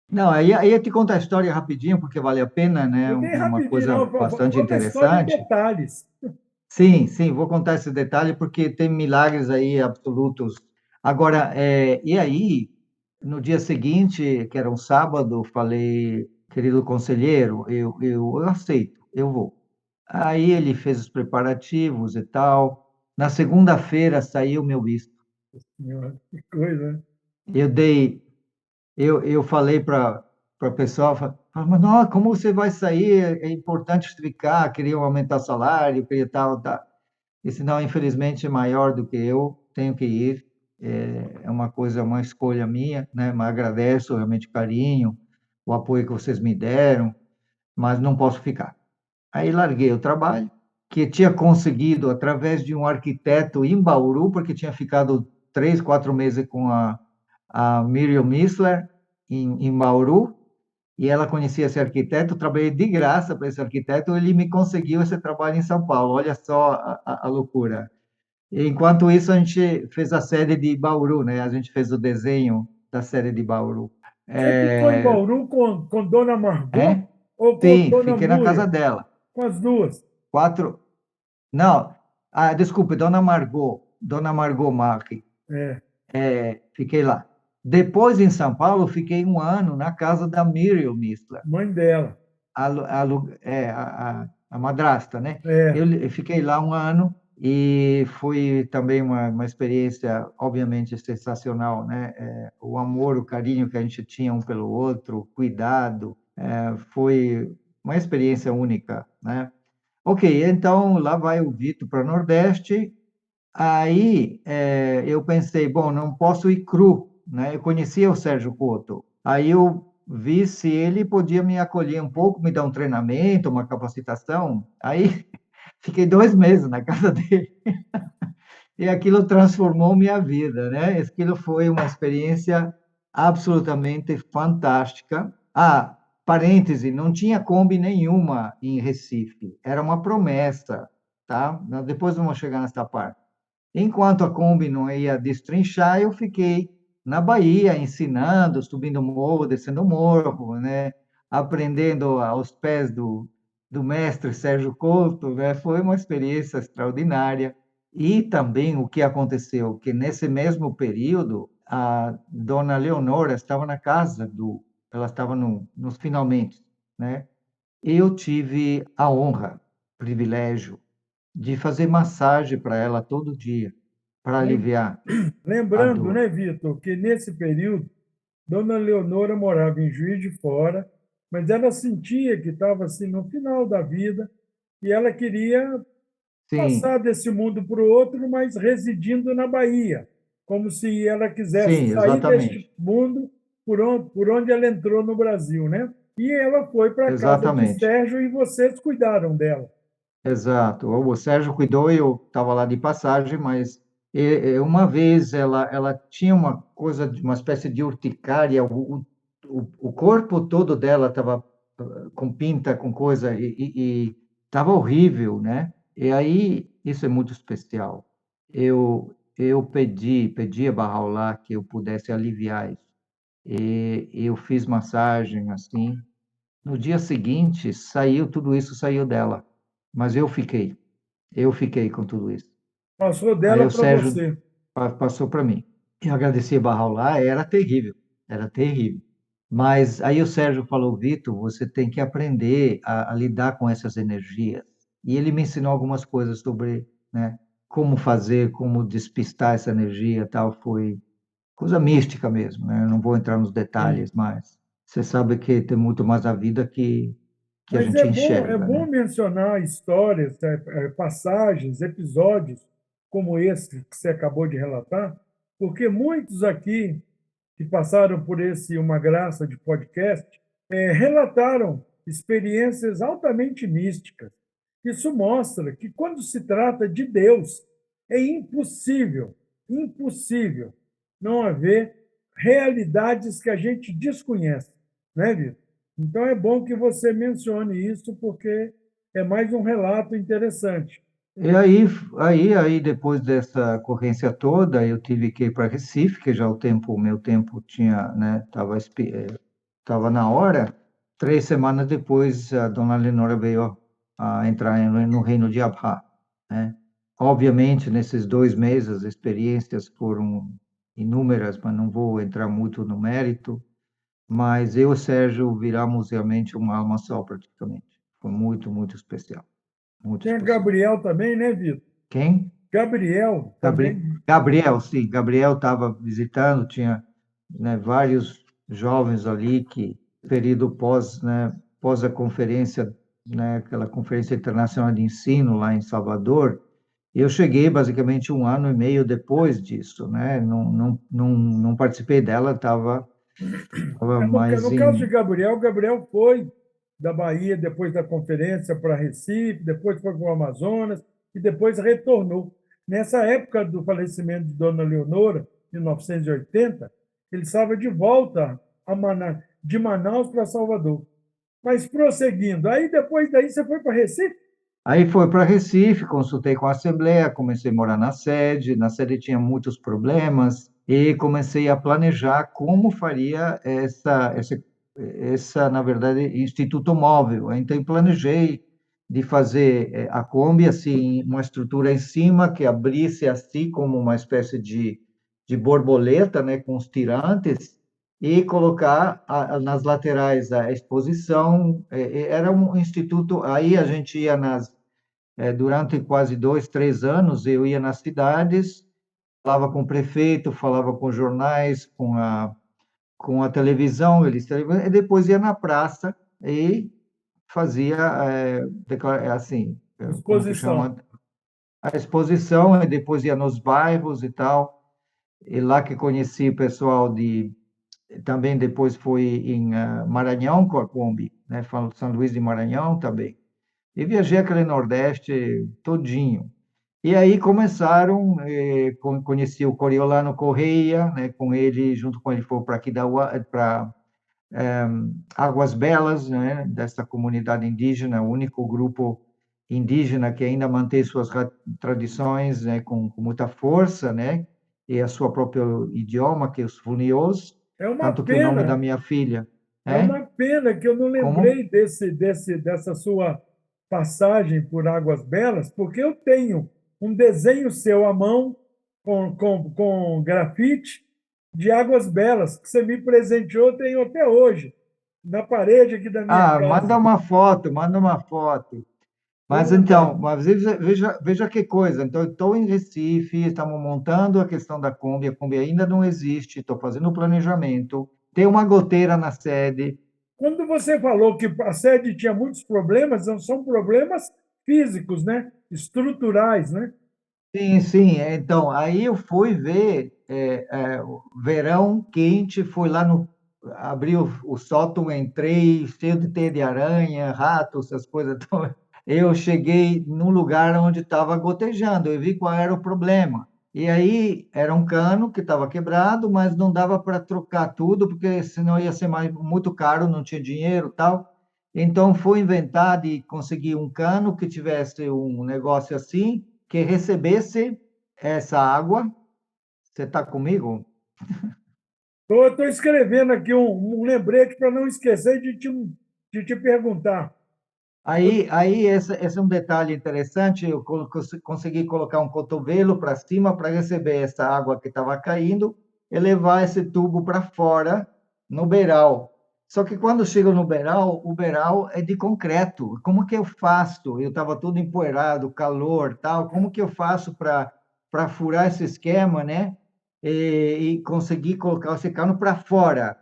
não, aí eu te contar a história rapidinho, porque vale a pena, né? Não tem Uma rapidinho, coisa não. bastante Conta a história em interessante. detalhes. Sim, sim, vou contar esse detalhe porque tem milagres aí absolutos. Agora, e aí, no dia seguinte, que era um sábado, falei, querido conselheiro, eu aceito, eu vou. Aí ele fez os preparativos e tal. Na segunda-feira saiu meu visto. Senhora, que coisa, né? Eu dei, eu falei para o pessoal, mas não, como você vai sair? É importante ficar, queriam aumentar o salário, queria tal, tal. Disse, não, infelizmente é maior do que eu, tenho que ir. É uma coisa, uma escolha minha, né? Mas agradeço realmente o carinho, o apoio que vocês me deram, mas não posso ficar. Aí larguei o trabalho, que tinha conseguido através de um arquiteto em Bauru, porque tinha ficado 3, 4 meses com a Miriam Missler em Bauru, e ela conhecia esse arquiteto, trabalhei de graça para esse arquiteto, ele me conseguiu esse trabalho em São Paulo. Olha só a loucura. Enquanto isso, a gente fez a série de Bauru, né? A gente fez o desenho da série de Bauru. Você ficou em É, Bauru com Dona Margot é? ou com Sim, Dona fiquei na casa Múria? dela. Com as duas. 4, não, desculpe, Dona Margot Marque. É, Fiquei lá. Depois, em São Paulo, fiquei um ano na casa da Miriam Mistler, mãe dela. a madrasta, né? É, Eu fiquei lá um ano e foi também uma experiência, obviamente, sensacional, né? O amor, o carinho que a gente tinha um pelo outro, o cuidado, foi uma experiência única, né? Ok, então lá vai o Vitor para o Nordeste. Aí eu pensei, bom, não posso ir cru, né? Eu conhecia o Sérgio Couto. Aí eu vi se ele podia me acolher um pouco, me dar um treinamento, uma capacitação. Aí fiquei 2 meses na casa dele e aquilo transformou minha vida, né? Aquilo foi uma experiência absolutamente fantástica. Ah, parêntese, não tinha Kombi nenhuma em Recife. Era uma promessa, tá? Depois vamos chegar nessa parte. Enquanto a Kombi não ia destrinchar, eu fiquei na Bahia ensinando, subindo morro, descendo morro, né? Aprendendo aos pés do mestre Sérgio Couto, né? Foi uma experiência extraordinária. E também o que aconteceu, que nesse mesmo período, a dona Leonora estava na casa ela estava nos finalmente, né? Eu tive a honra, privilégio de fazer massagem para ela todo dia, para lem- aliviar a lembrando, dor. né, Vitor, que nesse período, Dona Leonora morava em Juiz de Fora, mas ela sentia que estava assim no final da vida e ela queria Sim, passar desse mundo para o outro, mas residindo na Bahia, como se ela quisesse sim, sair deste exatamente, mundo por onde ela entrou no Brasil, né? E ela foi para a casa do exatamente, Sérgio e vocês cuidaram dela. exato. O Sérgio cuidou, eu estava lá de passagem, mas uma vez ela tinha uma coisa, uma espécie de urticária, o corpo todo dela estava com pinta, com coisa, e estava horrível, né? E aí, isso é muito especial. Eu pedi a Bahá'u'lláh que eu pudesse aliviar isso. E eu fiz massagem assim. No dia seguinte, tudo isso saiu dela, mas eu fiquei com tudo isso. Passou Aí dela o para Sérgio você. passou para mim. Eu agradeci a Bahá'u'lláh, era terrível, era terrível. Mas aí o Sérgio falou, Vitor, você tem que aprender a lidar com essas energias. E ele me ensinou algumas coisas sobre, né, como fazer, como despistar essa energia, tal. Foi coisa mística mesmo, né? Eu não vou entrar nos Sim. detalhes, mas você sabe que tem muito mais a vida que a Mas é gente bom, é enxerga, bom né? mencionar histórias, passagens, episódios como esse que você acabou de relatar, porque muitos aqui que passaram por esse Uma Graça de podcast relataram experiências altamente místicas. Isso mostra que, quando se trata de Deus, é impossível, impossível não haver realidades que a gente desconhece, né, Vitor? Então, é bom que você mencione isso, porque é mais um relato interessante. E aí, depois dessa ocorrência toda, eu tive que ir para Recife, que já o meu tempo tinha, né, tava na hora. 3 semanas depois, a dona Lenora veio a entrar no reino de Abha, né? Obviamente, nesses 2 meses, as experiências foram inúmeras, mas não vou entrar muito no mérito. Mas eu e o Sérgio viramos realmente uma alma só, praticamente. Foi muito, muito especial. Muito Tem a especial. Gabriel também, né, Vitor? Quem? Gabriel também. Gabriel, sim. Gabriel estava visitando, tinha, né, vários jovens ali que, período pós, né, pós a conferência, né, aquela conferência internacional de ensino lá em Salvador. Eu cheguei basicamente 1 ano e meio depois disso, né? Não participei dela, estava mais No caso de em. Gabriel, Gabriel foi da Bahia depois da conferência para Recife, depois foi para o Amazonas e depois retornou. Nessa época do falecimento de Dona Leonora, em 1980, ele estava de volta de Manaus para Salvador. Mas prosseguindo, aí depois daí você foi para Recife? Aí foi para Recife, consultei com a Assembleia, comecei a morar na sede tinha muitos problemas, e comecei a planejar como faria na verdade, Instituto Móvel. Então, planejei de fazer a Kombi, assim, uma estrutura em cima que abrisse assim como uma espécie de borboleta, né, com os tirantes, e colocar nas laterais a exposição. Era um instituto, aí a gente ia durante quase 2, 3 anos, eu ia nas cidades, falava com o prefeito, falava com jornais, com a televisão, e depois ia na praça e fazia, assim, como que Exposição. chama? A exposição, e depois ia nos bairros e tal, e lá que conheci o pessoal também depois fui em Maranhão com a Kombi, né? São Luís de Maranhão também. E viajei aquele Nordeste todinho. E aí começaram, conheci o Coriolano Correia, né? Com ele, junto com ele, foi para aqui para Águas Belas, né? Dessa comunidade indígena, o único grupo indígena que ainda mantém suas tradições, né? Com muita força, né? E a sua próprio idioma, que é os Funiôs, tanto que o nome da minha filha É é uma pena que eu não como? lembrei dessa sua passagem por Águas Belas, porque eu tenho um desenho seu à mão com grafite de Águas Belas, que você me presenteou, eu tenho até hoje, na parede aqui da minha Ah, casa. manda uma foto, manda uma foto. Vou Mas mandar. então, mas veja que coisa. Então, eu estou em Recife, estamos montando a questão da Kombi, a Kombi ainda não existe, estou fazendo o planejamento, tem uma goteira na sede. Quando você falou que a sede tinha muitos problemas, não são problemas físicos, né? Estruturais, né? Sim, sim. Então, aí eu fui ver, o verão quente, fui lá abri o sótão, entrei, cheio de teia de aranha, ratos, essas coisas todas. Eu cheguei num lugar onde estava gotejando, eu vi qual era o problema. E aí era um cano que estava quebrado, mas não dava para trocar tudo, porque senão ia ser muito caro, não tinha dinheiro, tal. Então foi inventar de conseguir um cano que tivesse um negócio assim, que recebesse essa água. Você está comigo? Estou escrevendo aqui um lembrete para não esquecer de te perguntar. Aí esse é um detalhe interessante. Eu consegui colocar um cotovelo para cima para receber essa água que estava caindo e levar esse tubo para fora no beiral. Só que quando chego no beiral, o beiral é de concreto. Como que eu faço? Eu estava todo empoeirado, calor, tal. Como que eu faço para furar esse esquema, né? E conseguir colocar esse cano para fora?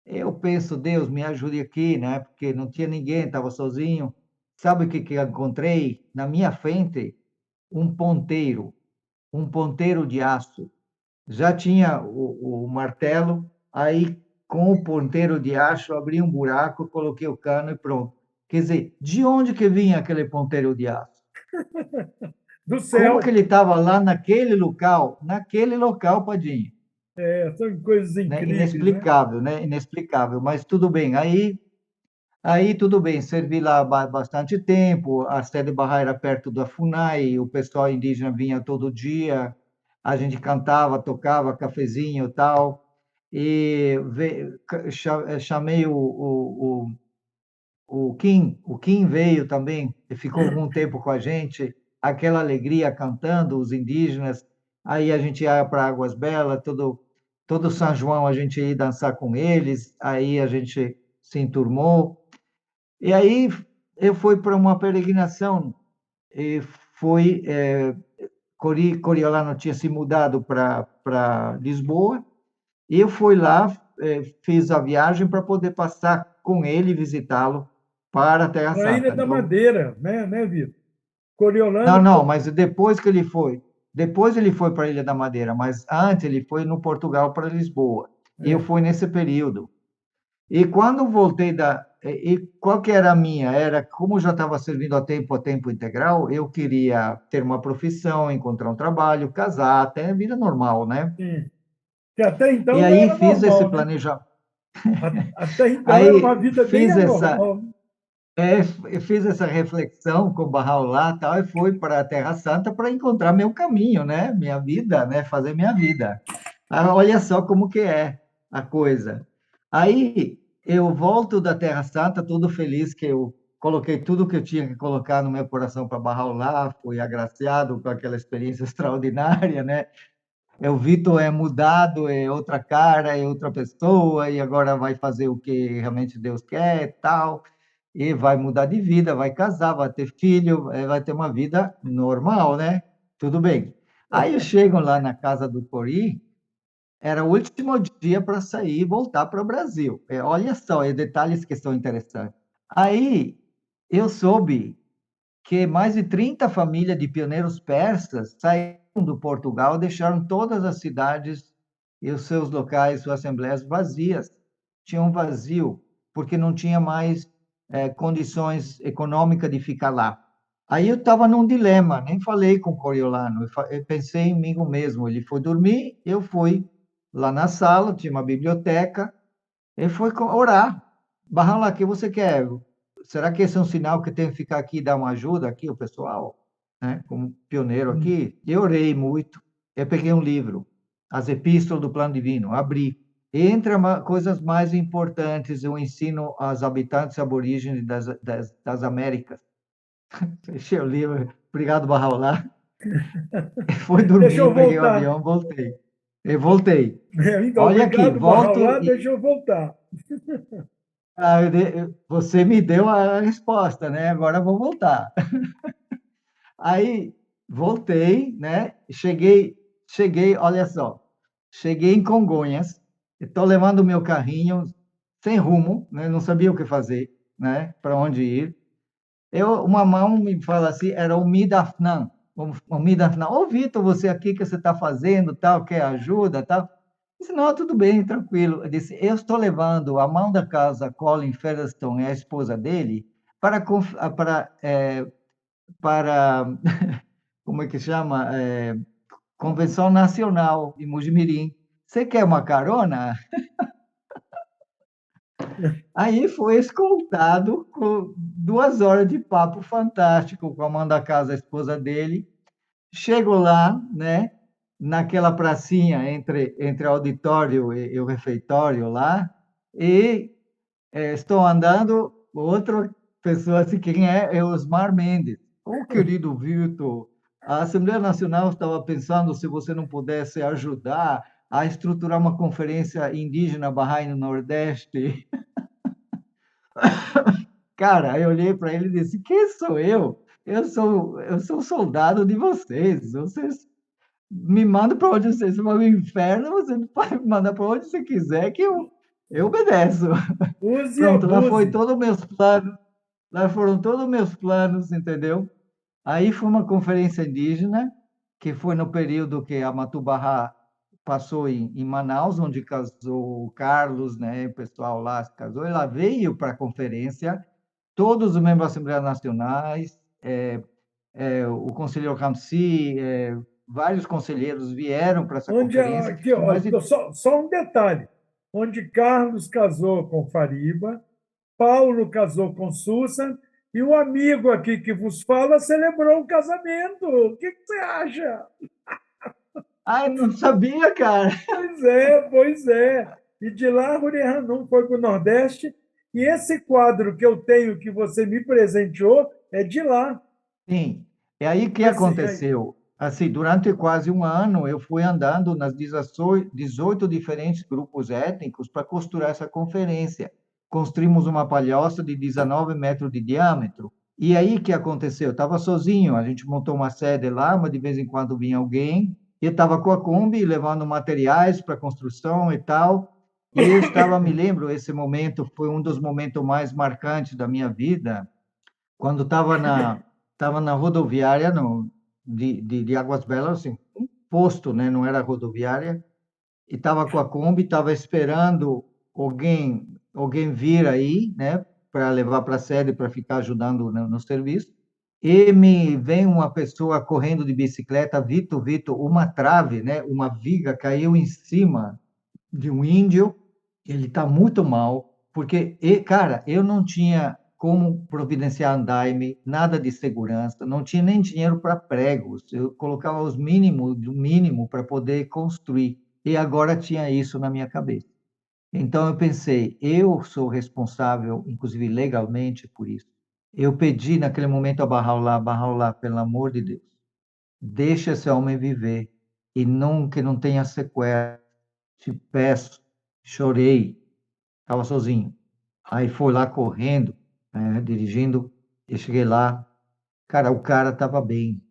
Eu penso, Deus, me ajude aqui, né? Porque não tinha ninguém, estava sozinho. Sabe o que que eu encontrei? Na minha frente, um ponteiro de aço. Já tinha o martelo, aí com o ponteiro de aço abri um buraco, coloquei o cano e pronto. Quer dizer, de onde que vinha aquele ponteiro de aço? Do Como que céu. ele estava lá naquele local, Padinho? São coisas Né? incríveis, né? Inexplicável, né? Inexplicável, mas tudo bem. Aí tudo bem, servi lá bastante tempo, a sede Barra era perto da FUNAI, o pessoal indígena vinha todo dia, a gente cantava, tocava, cafezinho e tal, e chamei o Kim veio também, e ficou algum tempo com a gente, aquela alegria cantando, os indígenas, aí a gente ia para Águas Belas, todo São João a gente ia dançar com eles, aí a gente se enturmou, e aí eu fui para uma peregrinação, e foi, Coriolano tinha se mudado para Lisboa, e eu fui lá, fiz a viagem para poder passar com ele, visitá-lo, para a Terra Na Ilha Santa. da Madeira, né, Vitor? Não, Coriolano. não, mas depois ele foi para a Ilha da Madeira, mas antes ele foi no Portugal para Lisboa. E eu É. fui nesse período. E quando voltei e qual que era a minha? Era como eu já estava servindo a tempo integral, eu queria ter uma profissão, encontrar um trabalho, casar, até a vida normal, né? Sim. Que até então E não aí era fiz esse normal, né? planejamento. Até então era uma Aí vida bem fiz essa, anormal, né? eu fiz essa reflexão com o Barral lá, tal, e fui para a Terra Santa para encontrar meu caminho, né? Minha vida, né? Fazer minha vida. Ah, olha só como que é a coisa. Aí eu volto da Terra Santa, todo feliz que eu coloquei tudo que eu tinha que colocar no meu coração para Barral lá, fui agraciado com aquela experiência extraordinária, né? O Vitor é mudado, é outra cara, é outra pessoa, e agora vai fazer o que realmente Deus quer, tal, e vai mudar de vida, vai casar, vai ter filho, vai ter uma vida normal, né? Tudo bem. Aí eu chego lá na casa do Cori, era o último dia para sair e voltar para o Brasil. Olha só, detalhes que são interessantes. Aí eu soube que mais de 30 famílias de pioneiros persas saíram do Portugal, deixaram todas as cidades e os seus locais, suas assembleias vazias. Tinha um vazio, porque não tinha mais condições econômicas de ficar lá. Aí eu estava num dilema, nem falei com o Coriolano, eu pensei em mim mesmo. Ele foi dormir, eu fui lá na sala, tinha uma biblioteca, ele foi orar. Barrão lá, o que você quer? Será que esse é um sinal que eu tenho que ficar aqui e dar uma ajuda aqui, o pessoal? Né? Como pioneiro aqui. Eu orei muito. Eu peguei um livro, As Epístolas do Plano Divino, abri. Entre as coisas mais importantes, eu ensino aos habitantes aborígenes das Américas. Fechei o livro. Obrigado, Barral lá. Foi Deixa eu dormir, peguei o voltar. avião, voltei. Eu voltei. Então, Olha aqui, obrigado, volto Barraulá, deixa eu voltar. Você me deu a resposta, né? Agora eu vou voltar. Aí voltei, né? Cheguei, olha só, cheguei em Congonhas, estou levando o meu carrinho sem rumo, né? Não sabia o que fazer, né? Para onde ir. Uma mão me fala assim, era o Midafnan, o Midafnan. Ô, Vitor, você aqui que você está fazendo, tal, quer ajuda, tal? Eu disse, não, tudo bem, tranquilo. Eu disse, eu estou levando a mão da casa Colin Featherstone, a esposa dele, para como é que chama? Convenção Nacional em Mujimirim. Você quer uma carona? Aí foi escoltado com 2 horas de papo fantástico com a mãe da casa, a esposa dele. Chego lá, né? Naquela pracinha entre o auditório e o refeitório lá, e estou andando, outra pessoa, assim, quem é? É Osmar Mendes. Ô, querido Vitor, a Assembleia Nacional estava pensando se você não pudesse ajudar a estruturar uma conferência indígena Bahá'í no Nordeste. Cara, eu olhei para ele e disse: quem sou eu? Eu sou soldado de vocês. Vocês me mandam para onde vocês vão ao inferno, você pode me mandar para onde você quiser, que eu obedeço. Use e Pronto, lá foi abuse. todos os meus planos. Lá foram todos os meus planos, entendeu? Aí foi uma conferência indígena, que foi no período que a Matubarra passou em Manaus, onde casou o Carlos, né? O pessoal lá se casou. Ela veio para a conferência todos os membros da Assembleia Nacionais, o conselheiro Ramsey, vários conselheiros vieram para essa Onde, conferência, aqui, tinha mais de... ó, só um detalhe, onde Carlos casou com Fariba, Paulo casou com Susan, e o amigo aqui que vos fala celebrou o casamento. O que você acha? Ai, não sabia, cara! Pois é, pois é. E de lá, Ruri Hanum foi para o Nordeste, e esse quadro que eu tenho, que você me presenteou, é de lá. Sim, é aí que Assim, aconteceu. Assim, durante quase um ano, eu fui andando nas 18 diferentes grupos étnicos para costurar essa conferência. Construímos uma palhoça de 19 metros de diâmetro. E aí que aconteceu? Eu estava sozinho, a gente montou uma sede lá, mas de vez em quando vinha alguém. Eu estava com a Kombi levando materiais para construção e tal. E eu estava, me lembro, esse momento foi um dos momentos mais marcantes da minha vida, quando estava na rodoviária de Águas Belas, assim, um posto, né? Não era rodoviária, e estava com a Kombi, estava esperando alguém vir aí, né? Para levar para a sede, para ficar ajudando no serviço. E me vem uma pessoa correndo de bicicleta, Vitor, uma trave, né? Uma viga caiu em cima de um índio, ele está muito mal, porque, cara, eu não tinha como providenciar andaime, nada de segurança, não tinha nem dinheiro para pregos, eu colocava os mínimos do mínimo para poder construir, e agora tinha isso na minha cabeça. Então eu pensei, eu sou responsável, inclusive legalmente, por isso. Eu pedi naquele momento a Bahá'u'lláh, pelo amor de Deus, deixa esse homem viver e não que não tenha sequela, te peço. Chorei, estava sozinho. Aí foi lá correndo, dirigindo, eu cheguei lá, cara, o cara estava bem,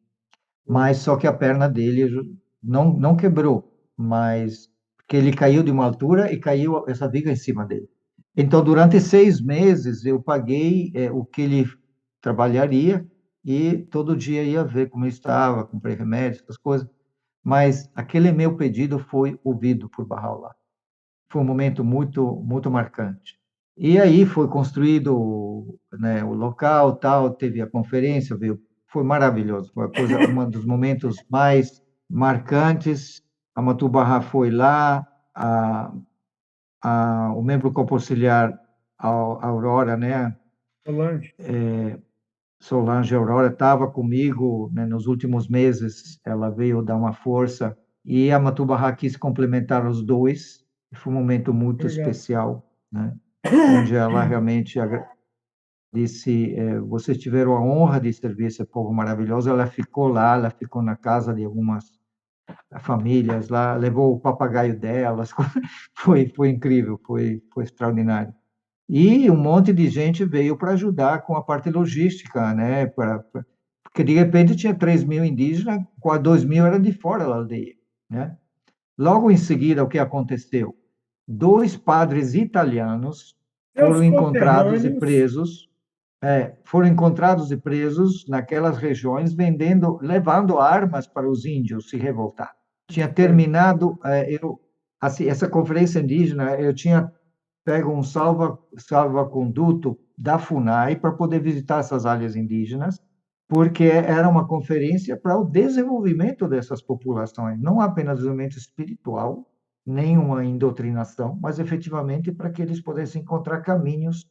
mas só que a perna dele não quebrou, mas porque ele caiu de uma altura e caiu essa viga em cima dele. Então, durante 6 meses, eu paguei o que ele trabalharia e todo dia ia ver como ele estava, comprei remédios, essas coisas. Mas aquele meu pedido foi ouvido por Bahá'u'lláh. Foi um momento muito marcante. E aí foi construído, né, o local, tal, teve a conferência, veio, foi maravilhoso, foi um dos momentos mais marcantes. A Matubarra foi lá, o membro conselheiro, a Aurora, né, Solange. Solange Aurora estava comigo, né, nos últimos meses, ela veio dar uma força, e a Matubarra quis complementar os dois, foi um momento muito Obrigado. especial, né, onde ela realmente disse, vocês tiveram a honra de servir esse povo maravilhoso, ela ficou lá, ela ficou na casa de algumas famílias lá, levou o papagaio delas, foi incrível, foi extraordinário. E um monte de gente veio para ajudar com a parte logística, né? Porque de repente tinha 3.000 indígenas, quase 2.000 era de fora da aldeia, né? Logo em seguida, o que aconteceu? 2 padres italianos Seus foram encontrados e conterrâneos, presos, naquelas regiões, levando armas para os índios se revoltar. Tinha foi, terminado, assim, essa conferência indígena, eu tinha pego um salva-conduto da FUNAI para poder visitar essas áreas indígenas, porque era uma conferência para o desenvolvimento dessas populações, não apenas desenvolvimento espiritual, nem uma indoutrinação, mas efetivamente para que eles pudessem encontrar caminhos,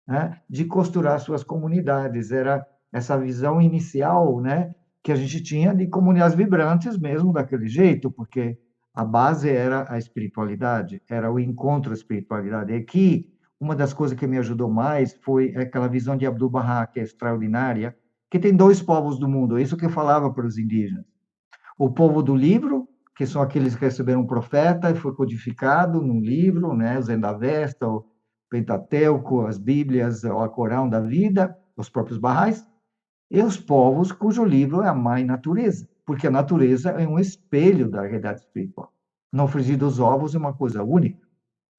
né, de costurar suas comunidades. Era essa visão inicial, né, que a gente tinha de comunidades vibrantes mesmo daquele jeito, porque a base era a espiritualidade, era o encontro à espiritualidade. E aqui, uma das coisas que me ajudou mais foi aquela visão de Abdu'l-Bahá, que é extraordinária, que tem 2 povos do mundo, é isso que eu falava para os indígenas. O povo do livro, que são aqueles que receberam um profeta e foi codificado num livro, né, o Zendavesta, o Pentateuco, as Bíblias, o Corão da vida, os próprios Bahais, e os povos cujo livro é a mãe natureza, porque a natureza é um espelho da realidade espiritual. No frigir dos ovos é uma coisa única.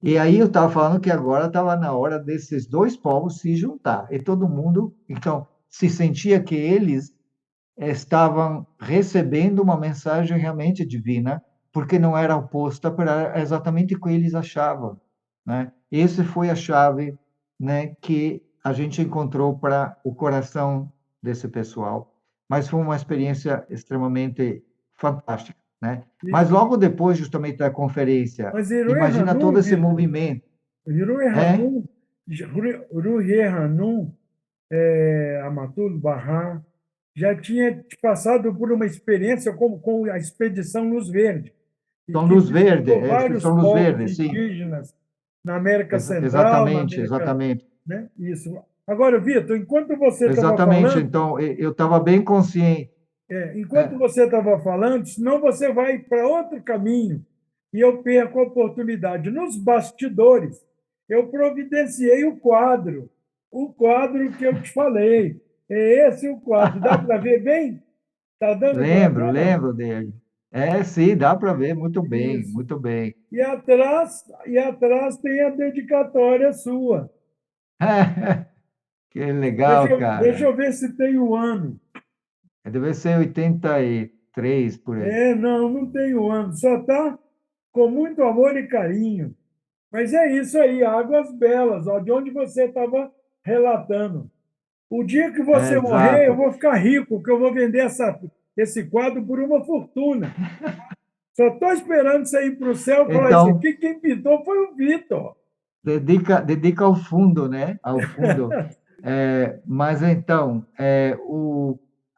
E aí eu estava falando que agora estava na hora desses 2 povos se juntar, e todo mundo, então, se sentia que eles estavam recebendo uma mensagem realmente divina, porque não era oposta para exatamente o que eles achavam, né? Essa foi a chave, né, que a gente encontrou para o coração desse pessoal. Mas foi uma experiência extremamente fantástica, né? Mas E, logo depois, justamente da conferência, mas Hiroe imagina todo Hanum, esse Vitor, movimento, Hiroe é? Hanum, Hiroe Hanum, Amatul Barra, já tinha passado por uma experiência com a Expedição Luz Verde, e São que Luz Verde, visitou é a vários Expedição Luz povos Verde, sim. indígenas na América Central, na Exatamente, América, exatamente. né? Isso. Agora, Vitor, enquanto você estava Exatamente. falando, Então, eu estava bem consciente. enquanto É, você estava falando, senão você vai para outro caminho e eu perco a oportunidade. Nos bastidores, eu providenciei o quadro que eu te falei. É esse o quadro. Dá para ver bem? Está dando para lembro, ver, não? lembro dele. É, sim, dá para ver muito bem, Isso. muito bem. E atrás tem a dedicatória sua. Que Deixa legal, eu, deixa cara. eu ver se tem o ano. Deve ser 83 por aí. Não, não tem o ano. Só está com muito amor e carinho. Mas é isso aí, Águas Belas, ó, de onde você estava relatando. O dia que É, você morrer, eu exato. vou ficar rico, porque eu vou vender esse quadro por uma fortuna. Só estou esperando você ir para o céu e falar isso Então, aqui. Quem pintou foi o Vitor. dedica ao fundo, né? Ao fundo. Mas então,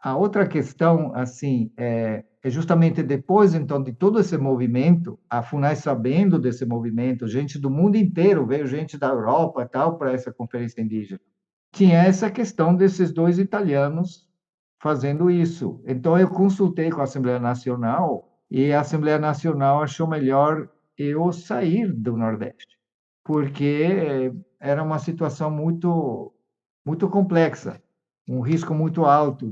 a outra questão, assim, é justamente depois, então, de todo esse movimento, a FUNAI sabendo desse movimento, gente do mundo inteiro, veio gente da Europa, tal, para essa conferência indígena. Tinha essa questão desses dois italianos fazendo isso. Então, eu consultei com a Assembleia Nacional e a Assembleia Nacional achou melhor eu sair do Nordeste, porque era uma situação muito complexa, um risco muito alto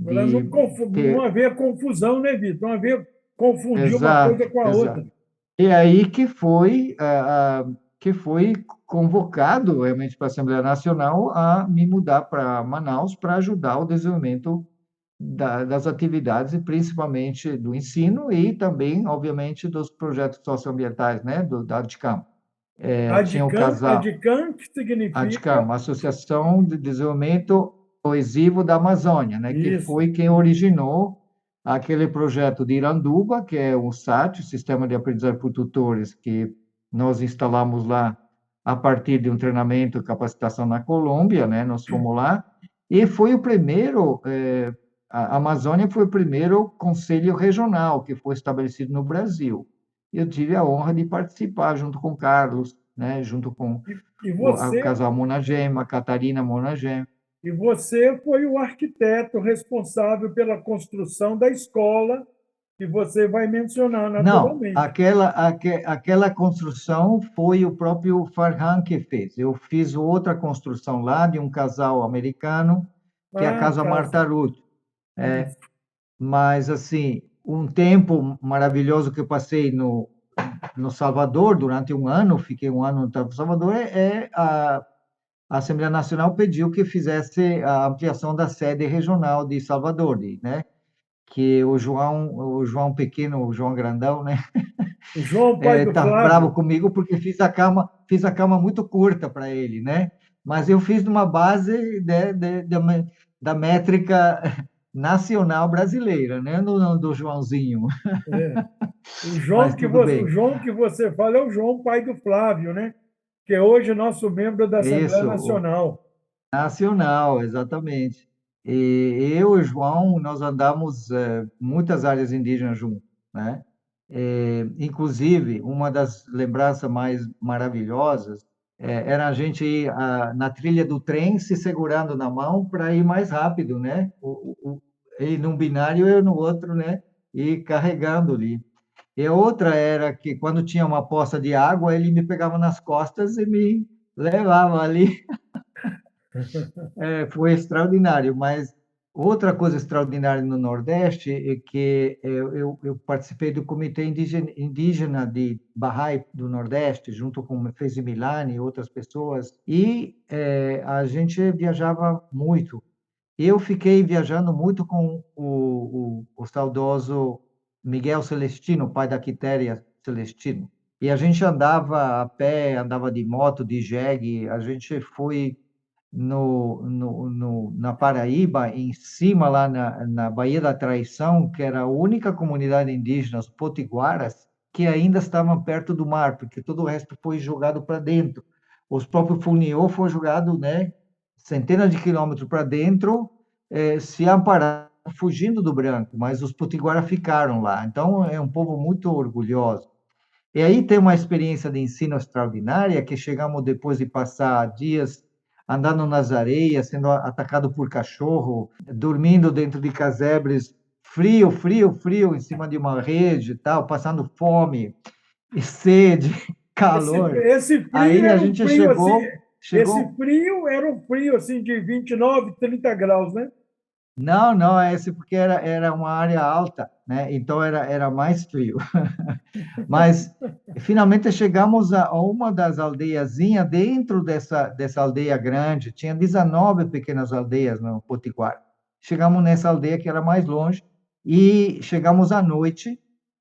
Para de não ter. haver confusão, né, Vitor? Não haver confundir uma coisa Exato, com a outra. exato. E aí que foi convocado realmente para a Assembleia Nacional a me mudar para Manaus para ajudar o desenvolvimento das atividades, e principalmente do ensino e também, obviamente, dos projetos socioambientais, né, da ADCAM. Tinha o casal Adicam, que significa ADCAM, Associação de Desenvolvimento Coesivo da Amazônia, né, que isso. foi quem originou aquele projeto de Iranduba, que é o SAT, o Sistema de Aprendizagem por Tutores, que nós instalamos lá a partir de um treinamento e capacitação na Colômbia, né, nós fomos lá, e foi o primeiro, a Amazônia foi o primeiro conselho regional que foi estabelecido no Brasil. Eu tive a honra de participar junto com o Carlos, né, junto com E o você casal Monagem, a Catarina Monagem. E você foi o arquiteto responsável pela construção da escola, que você vai mencionar Não, naturalmente. aquela construção foi o próprio Farhan que fez. Eu fiz outra construção lá de um casal americano, que é a Ah, Casa casa. Marta Ruth. Isso. Mas, assim, um tempo maravilhoso que eu passei no Salvador, durante um ano, fiquei um ano no Salvador, a Assembleia Nacional pediu que fizesse a ampliação da sede regional de Salvador, né? Que o João pequeno, o João grandão, né? O João, pai do Tá bravo Flávio. comigo porque fiz a cama muito curta para ele, né? Mas eu fiz numa base da métrica nacional brasileira, né? Do Joãozinho. É. O Mas João que tudo você, o bem. João que você fala é o João, pai do Flávio, né? Que é hoje nosso membro da Assembleia Isso, o Nacional. nacional, exatamente. E eu e o João, nós andamos muitas áreas indígenas juntos, né? Inclusive, uma das lembranças mais maravilhosas era a gente ir na trilha do trem se segurando na mão para ir mais rápido, né? Ele num binário, eu no outro, né? E carregando ali. E a outra era que quando tinha uma poça de água, ele me pegava nas costas e me levava ali. Foi extraordinário, mas outra coisa extraordinária no Nordeste é que eu participei do Comitê Indígena de Bahá'í do Nordeste, junto com Fezi Milani e outras pessoas, e a gente viajava muito. Eu fiquei viajando muito com o saudoso Miguel Celestino, pai da Quitéria Celestino. E a gente andava a pé, andava de moto, de jegue, a gente foi na Paraíba, em cima, lá na Baía da Traição, que era a única comunidade indígena, os potiguaras, que ainda estavam perto do mar, porque todo o resto foi jogado para dentro. Os próprios Funiô foi jogado, né, centenas de quilômetros para dentro, se ampararam, fugindo do branco, mas os potiguaras ficaram lá. Então, é um povo muito orgulhoso. E aí tem uma experiência de ensino extraordinária, que chegamos depois de passar dias andando nas areias, sendo atacado por cachorro, dormindo dentro de casebres, frio, frio, frio, em cima de uma rede e tal, passando fome e sede, calor. Esse frio Aí a era um gente frio assim, esse chegou frio era um frio assim de 29, 30 graus, né? Não, não, é esse porque era uma área alta, né? Então era mais frio. Mas finalmente chegamos a uma das aldeiazinhas dentro dessa aldeia grande. Tinha 19 pequenas aldeias no Potiguar. Chegamos nessa aldeia que era mais longe e chegamos à noite.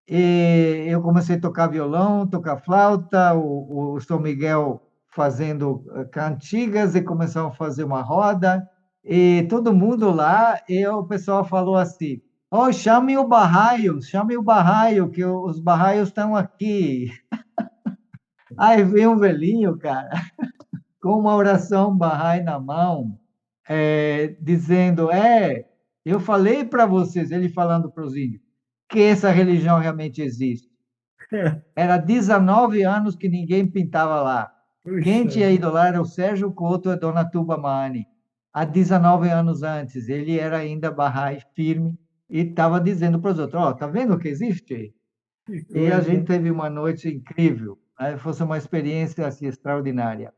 E eu comecei a tocar violão, tocar flauta, o São Miguel fazendo cantigas e começamos a fazer uma roda. E todo mundo lá, e o pessoal falou assim: oh, chame o barraio, que os barraios estão aqui. Aí veio um velhinho, cara, com uma oração barrai na mão, dizendo: eu falei para vocês, ele falando para os índios, que essa religião realmente existe. Era 19 anos que ninguém pintava lá. Quem Puxa, tinha ido lá era o Sérgio Couto e a Dona Tuba Mani. Há 19 anos antes, ele era ainda Bahá'í firme e estava dizendo para os outros: ó, tá vendo que existe? que E a gente coisa. teve uma noite incrível, né? Fosse uma experiência assim, extraordinária.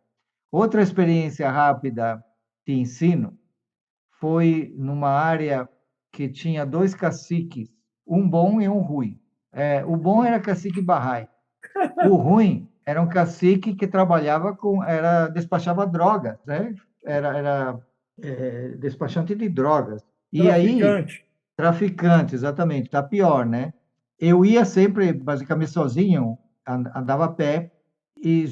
Outra experiência rápida de ensino foi numa área que tinha dois caciques, um bom e um ruim. O bom era cacique Bahá'í. O ruim era um cacique que trabalhava despachava drogas, né? Era despachante de drogas. E aí, Traficante. traficante, exatamente, tá pior, né? Eu ia sempre, basicamente, sozinho, andava a pé, e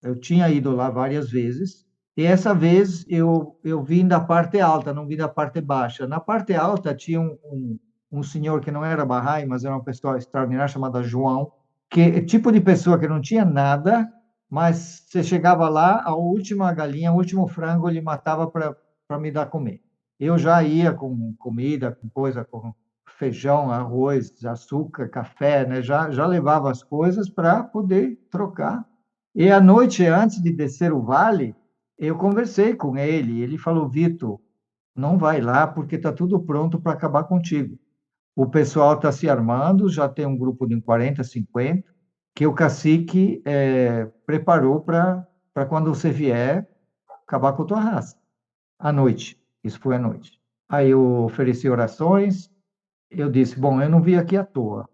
eu tinha ido lá várias vezes, e essa vez eu vim da parte alta, não vim da parte baixa. Na parte alta tinha um senhor que não era Bahá'í, mas era uma pessoa extraordinária, chamada João, que tipo de pessoa que não tinha nada, mas você chegava lá, a última galinha, o último frango, ele matava para me dar comer. Eu já ia com comida, com coisa, com feijão, arroz, açúcar, café, né? Já levava as coisas para poder trocar. E à noite, antes de descer o vale, eu conversei com ele. Ele falou: Vitor, não vai lá porque está tudo pronto para acabar contigo. O pessoal está se armando, já tem um grupo de 40, 50, que o cacique preparou para quando você vier acabar com a tua raça. À noite, isso foi à noite. Aí eu ofereci orações, eu disse: bom, eu não vim aqui à toa,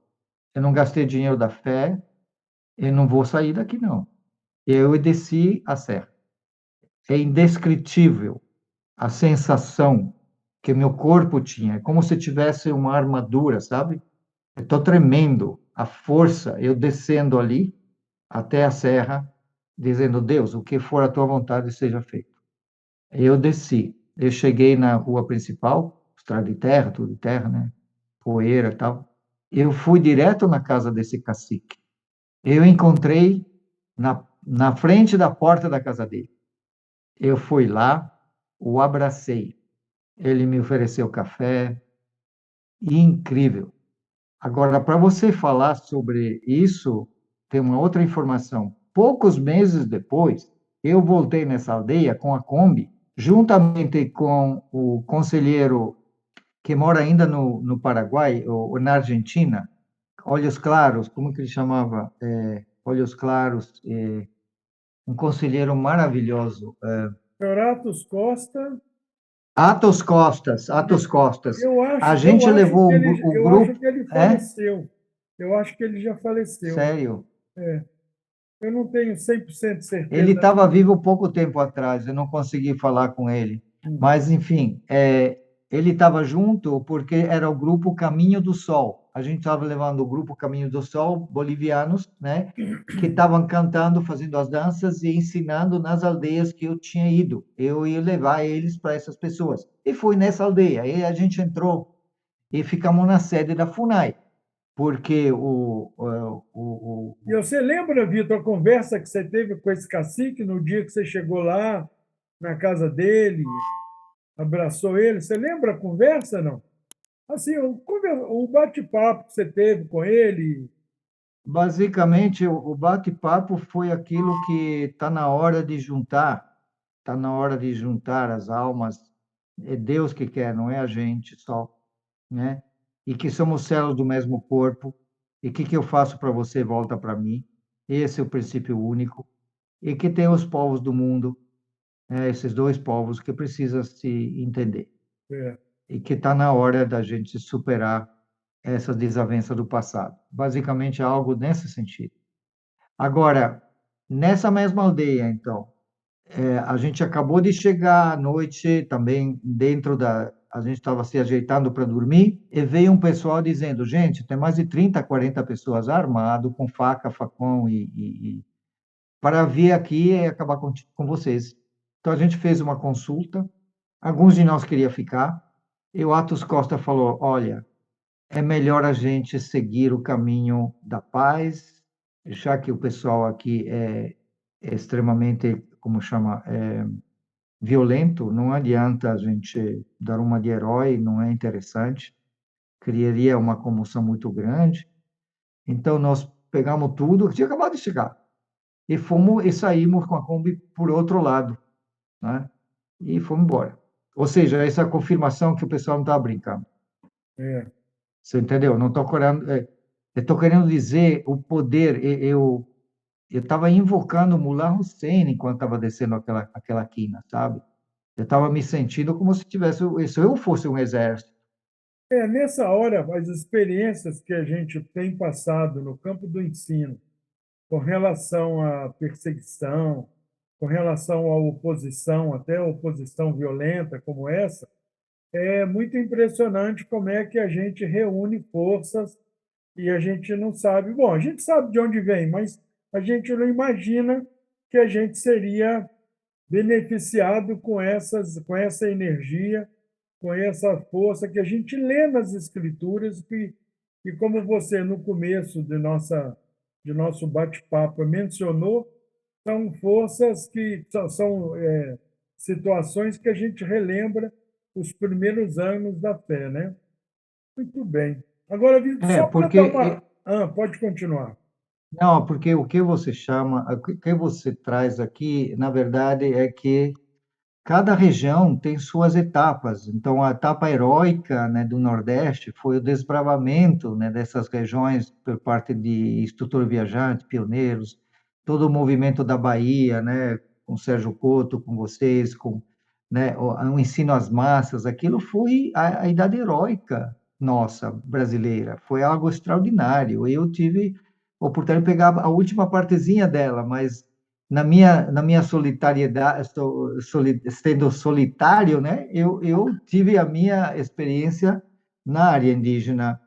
eu não gastei dinheiro da fé, eu não vou sair daqui, não. Eu desci a serra. É indescritível a sensação que meu corpo tinha, é como se tivesse uma armadura, sabe? Eu estou tremendo, a força, eu descendo ali até a serra, dizendo: Deus, o que for a tua vontade seja feito. Eu desci, eu cheguei na rua principal, estrada de terra, tudo de terra, né? Poeira e tal. Eu fui direto na casa desse cacique. Eu encontrei na frente da porta da casa dele. Eu fui lá, o abracei. Ele me ofereceu café, incrível. Agora, para você falar sobre isso, tem uma outra informação. Poucos meses depois, eu voltei nessa aldeia com a Kombi, juntamente com o conselheiro que mora ainda no Paraguai, ou na Argentina, Olhos Claros, como que ele chamava? Olhos Claros, um conselheiro maravilhoso. Renatos Costa, Atos Costas, Atos Costas. A gente eu acho levou que o eu acho grupo, que ele faleceu. Eu acho que ele já faleceu. sério. É, eu não tenho 100% Ele certeza. estava vivo pouco tempo atrás, eu não consegui falar com ele. Hum. Mas, enfim, ele estava junto porque era o grupo Caminho do Sol. A gente estava levando o grupo Caminho do Sol, bolivianos, né? Que estavam cantando, fazendo as danças e ensinando nas aldeias que eu tinha ido. Eu ia levar eles para essas pessoas. E fui nessa aldeia. Aí a gente entrou e ficamos na sede da FUNAI, porque E você lembra, Vitor, a conversa que você teve com esse cacique no dia que você chegou lá na casa dele, abraçou ele? Você lembra a conversa, não? Assim, o bate-papo que você teve com ele. basicamente o bate-papo foi aquilo que está na hora de juntar, está na hora de juntar as almas. É Deus que quer, não é a gente só, né? E que somos células do mesmo corpo. E o que eu faço para você volta para mim. Esse é o princípio único. E que tem os povos do mundo, né, esses dois povos que precisam se entender. É, E que está na hora da gente superar essas desavenças do passado. Basicamente, algo nesse sentido. Agora, nessa mesma aldeia, então, a gente acabou de chegar à noite, também dentro da. A gente estava se ajeitando para dormir, e veio um pessoal dizendo: gente, tem mais de 30, 40 pessoas armado, com faca, facão, para vir aqui e acabar com vocês. Então a gente fez uma consulta, alguns de nós queriam ficar, e o Atos Costa falou: olha, é melhor a gente seguir o caminho da paz, já que o pessoal aqui é extremamente, como chama, violento, não adianta a gente dar uma de herói, não é interessante, criaria uma comoção muito grande. Então nós pegamos tudo, que tinha acabado de chegar, e fomos e saímos com a Kombi por outro lado, né? E fomos embora. Ou seja, essa confirmação que o pessoal não estava brincando. é. Você entendeu? Não estou querendo, eu estou querendo dizer o poder. Eu estava invocando Mullah Hussein enquanto estava descendo aquela quina, sabe? Eu estava me sentindo como se tivesse, se eu fosse um exército. Nessa hora, as experiências que a gente tem passado no campo do ensino, com relação à perseguição, com relação à oposição, até a oposição violenta como essa, é muito impressionante como é que a gente reúne forças e a gente não sabe. Bom, a gente sabe de onde vem, mas a gente não imagina que a gente seria beneficiado com essa energia, com essa força que a gente lê nas Escrituras, que como você, no começo de nosso bate-papo, mencionou, são forças que são situações que a gente relembra os primeiros anos da fé, né? Muito bem. Agora, Vitor, É, só para porque dar uma. Ah, pode continuar. não, porque o que você chama, o que você traz aqui, na verdade, é que cada região tem suas etapas. Então, a etapa heróica, né, do Nordeste foi o desbravamento, né, dessas regiões por parte de instrutor viajante, pioneiros, todo o movimento da Bahia, né, com Sérgio Couto, com vocês, com, né, o ensino às massas. Aquilo foi a idade heróica nossa brasileira. Foi algo extraordinário. Eu tive a oportunidade de pegar a última partezinha dela, mas na minha solitariedade, sendo solitário, né, eu tive a minha experiência na área indígena,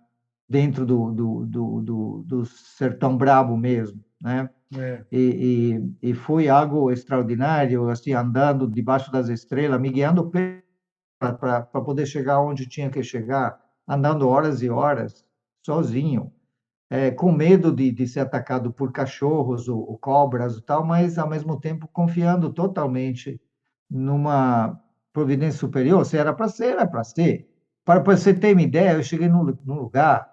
dentro do sertão brabo mesmo, né? É, E foi algo extraordinário, assim, andando debaixo das estrelas, me guiando para poder chegar onde tinha que chegar, andando horas e horas, sozinho, com medo de ser atacado por cachorros ou cobras e tal, mas ao mesmo tempo confiando totalmente numa providência superior. Se era para ser, era para ser. Para você ter uma ideia, eu cheguei num lugar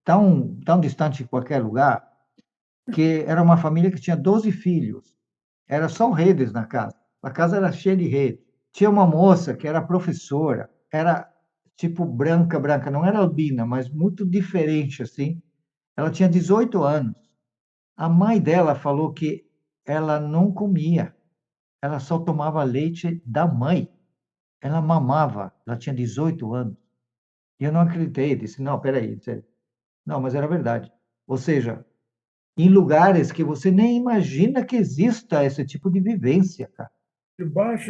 tão distante de qualquer lugar, que era uma família que tinha 12 filhos. Era só redes na casa. A casa era cheia de redes. Tinha uma moça que era professora, era tipo branca, branca, não era albina, mas muito diferente assim. Ela tinha 18 anos. A mãe dela falou que ela não comia, ela só tomava leite da mãe. Ela mamava, ela tinha 18 anos. E eu não acreditei, disse: não, peraí. Não, mas era verdade. Ou seja, em lugares que você nem imagina que exista esse tipo de vivência, cara.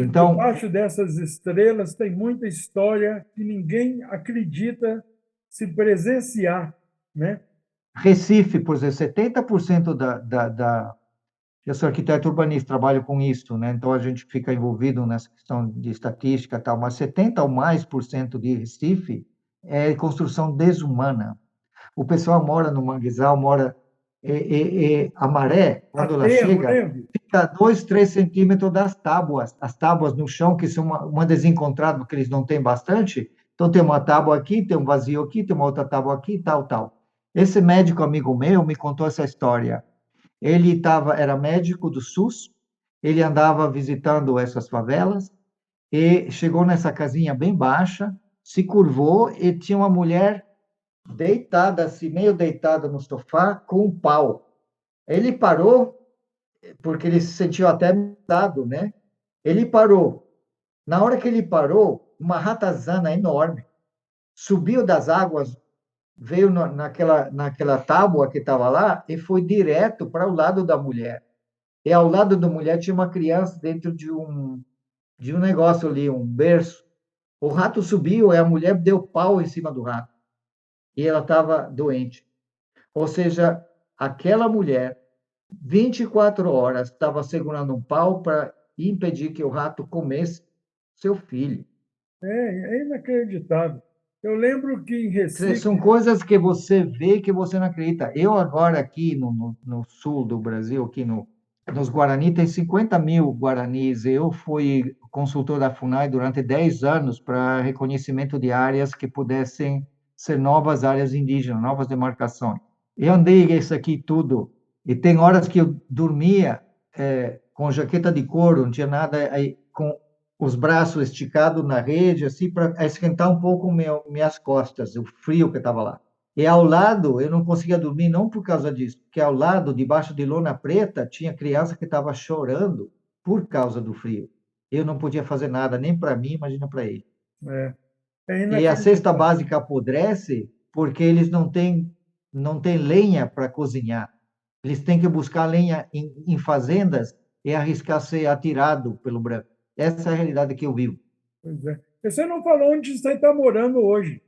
Então, debaixo dessas estrelas tem muita história que ninguém acredita se presenciar, né? Recife, por exemplo, 70% eu sou arquiteto urbanista, trabalho com isso, né? Então a gente fica envolvido nessa questão de estatística e tal, mas 70 ou mais por cento de Recife é construção desumana. O pessoal mora no manguezal, mora a maré, quando ela Aterro, chega, né, Vitor? fica 2, 3 centímetros das tábuas, as tábuas no chão, que são uma desencontrada, porque eles não têm bastante. Então tem uma tábua aqui, tem um vazio aqui, tem uma outra tábua aqui, tal, tal. Esse médico amigo meu me contou essa história. Era médico do SUS, ele andava visitando essas favelas e chegou nessa casinha bem baixa, se curvou e tinha uma mulher deitada, assim, meio deitada no sofá, com um pau. Ele parou, porque ele se sentiu até ameaçado, né? Ele parou. Na hora que ele parou, uma ratazana enorme subiu das águas, veio naquela tábua que estava lá e foi direto para o lado da mulher. E ao lado da mulher tinha uma criança dentro de um negócio ali, um berço. O rato subiu e a mulher deu pau em cima do rato. E ela estava doente. Ou seja, aquela mulher, 24 horas, estava segurando um pau para impedir que o rato comesse seu filho. É inacreditável. Eu lembro que em São Recife, coisas que você vê que você não acredita. Eu agora aqui no sul do Brasil, aqui nos Guarani, tem 50 mil guaranis. Eu fui consultor da FUNAI durante 10 anos para reconhecimento de áreas que pudessem ser novas áreas indígenas, novas demarcações. Eu andei isso aqui tudo, e tem horas que eu dormia com jaqueta de couro, não tinha nada, aí, com os braços esticados na rede, assim, para esquentar um pouco minhas costas, o frio que estava lá. E ao lado, eu não conseguia dormir, não por causa disso, porque ao lado, debaixo de lona preta, tinha criança que estava chorando por causa do frio. Eu não podia fazer nada, nem para mim, imagina para ele. é, é E a cesta inacreditável. básica apodrece porque eles não têm lenha para cozinhar. Eles têm que buscar lenha em fazendas e arriscar ser atirado pelo branco. Essa é a realidade que eu vivo. Pois é. Você não falou onde você está morando hoje.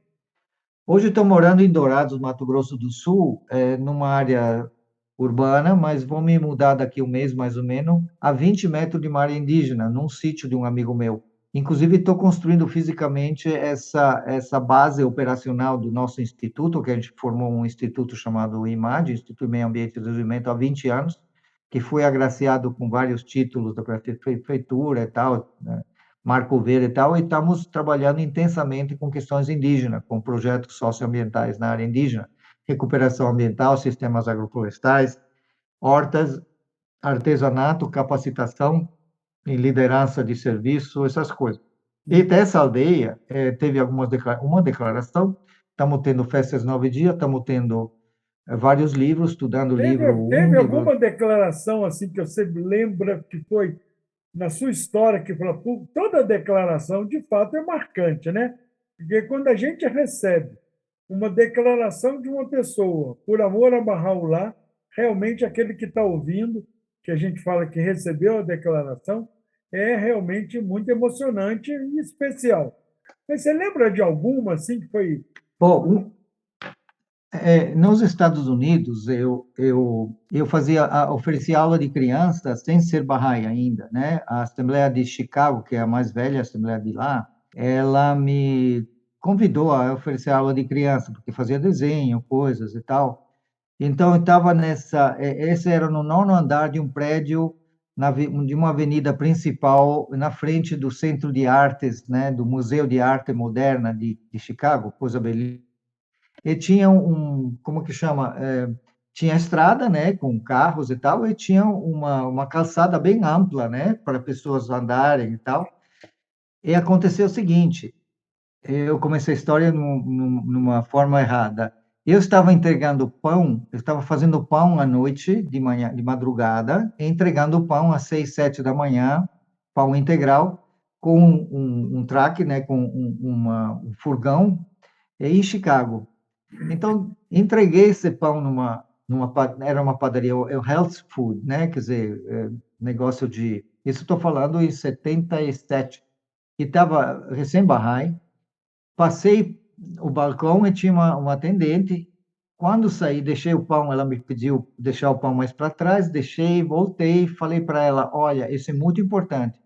Hoje estou morando em Dourados, Mato Grosso do Sul, numa área urbana, mas vou me mudar daqui um mês, mais ou menos, a 20 metros de uma área indígena, num sítio de um amigo meu. Inclusive, estou construindo fisicamente essa base operacional do nosso instituto, que a gente formou um instituto chamado IMAD, Instituto de Meio Ambiente e Desenvolvimento, há 20 anos, que foi agraciado com vários títulos da prefeitura e tal, né? Marco Verde e tal, e estamos trabalhando intensamente com questões indígenas, com projetos socioambientais na área indígena, recuperação ambiental, sistemas agroflorestais, hortas, artesanato, capacitação em liderança de serviço, essas coisas. E dessa aldeia, teve uma declaração, estamos tendo festas 9 dias, estamos tendo vários livros, estudando livro Teve um, livro... alguma declaração assim que você lembra que foi na sua história que falou, "Pô, toda declaração de fato é marcante, né? Porque quando a gente recebe uma declaração de uma pessoa por amor a Bahá'u'lláh, realmente aquele que está ouvindo, que a gente fala que recebeu a declaração, é realmente muito emocionante e especial. Mas você lembra de alguma assim que foi. Bom, nos Estados Unidos, eu oferecia aula de criança sem ser Bahá'í ainda, né? A Assembleia de Chicago, que é a mais velha Assembleia de lá, ela me convidou a oferecer aula de criança, porque fazia desenho, coisas e tal. Então, eu estava esse era no 9º andar de um prédio, de uma avenida principal, na frente do Centro de Artes, né? Do Museu de Arte Moderna de Chicago, coisa belíssima. E tinha como que chama? Tinha estrada, né, com carros e tal, e tinha uma calçada bem ampla, né, para pessoas andarem e tal. E aconteceu o seguinte, eu comecei a história numa forma errada. Eu estava entregando pão, eu estava fazendo pão à noite, de manhã, de madrugada, e entregando pão às 6, 7 da manhã, pão integral, com um traque, né, com um furgão, em Chicago. Então, entreguei esse pão era uma padaria, o health food, né? Quer dizer, negócio de... Isso estou falando em 77. E estava recém-Bahá'í. Passei o balcão e tinha uma atendente. Quando saí, deixei o pão, ela me pediu deixar o pão mais para trás, deixei, voltei, falei para ela, olha, isso é muito importante.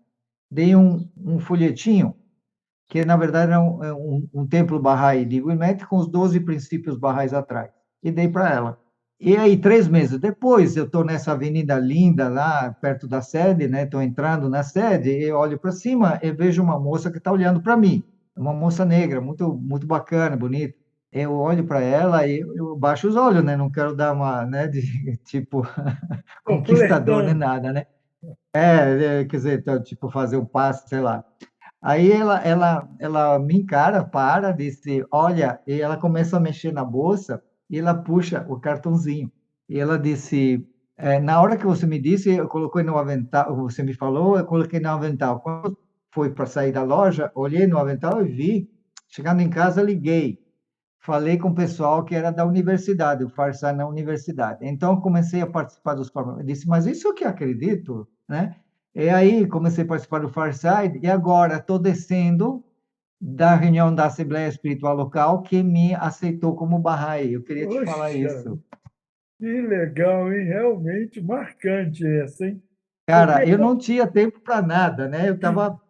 Dei um folhetinho, que na verdade é um templo Bahá'í de Wilmette com os 12 princípios Bahá'ís atrás, e dei para ela. E aí, 3 meses depois, eu estou nessa avenida linda lá, perto da sede, né? Estou entrando na sede, eu olho para cima e vejo uma moça que está olhando para mim. Uma moça negra, muito, muito bacana, bonita. Eu olho para ela e eu baixo os olhos, né? Não quero dar uma, né, de tipo Pô, conquistador nem flertando. nada, né? Quer dizer, então, tipo fazer um passo, sei lá. Aí ela me encara, para, disse, olha, e ela começa a mexer na bolsa e ela puxa o cartãozinho. E ela disse, na hora que você me disse, eu coloquei no avental, você me falou, eu coloquei no avental. Quando foi para sair da loja, olhei no avental e vi. Chegando em casa, liguei. Falei com o pessoal que era da universidade, o Farsar na universidade. Então, comecei a participar dos formatos. Eu disse, mas isso eu que acredito, né? E aí, comecei a participar do Farside, e agora estou descendo da reunião da Assembleia Espiritual Local, que me aceitou como Bahá'í. Eu queria te falar Poxa, isso. que legal, hein? Realmente marcante essa, hein? Porque Cara, eu não tinha tempo para nada, né? Eu estava não,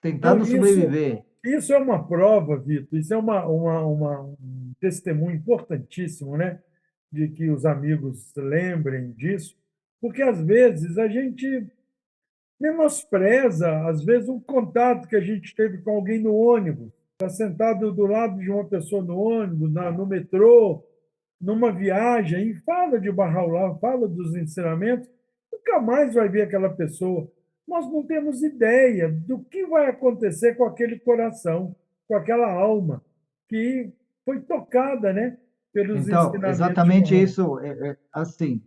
tentando isso, sobreviver. isso é uma prova, Vitor, isso é um testemunho importantíssimo, né? De que os amigos lembrem disso, porque às vezes a gente menospreza, às vezes, um contato que a gente teve com alguém no ônibus, está sentado do lado de uma pessoa no ônibus, no metrô, numa viagem, e fala de Bahá'u'lláh, fala dos ensinamentos, nunca mais vai ver aquela pessoa. Nós não temos ideia do que vai acontecer com aquele coração, com aquela alma que foi tocada, né, pelos Então, ensinamentos de exatamente Mohammed. isso, assim,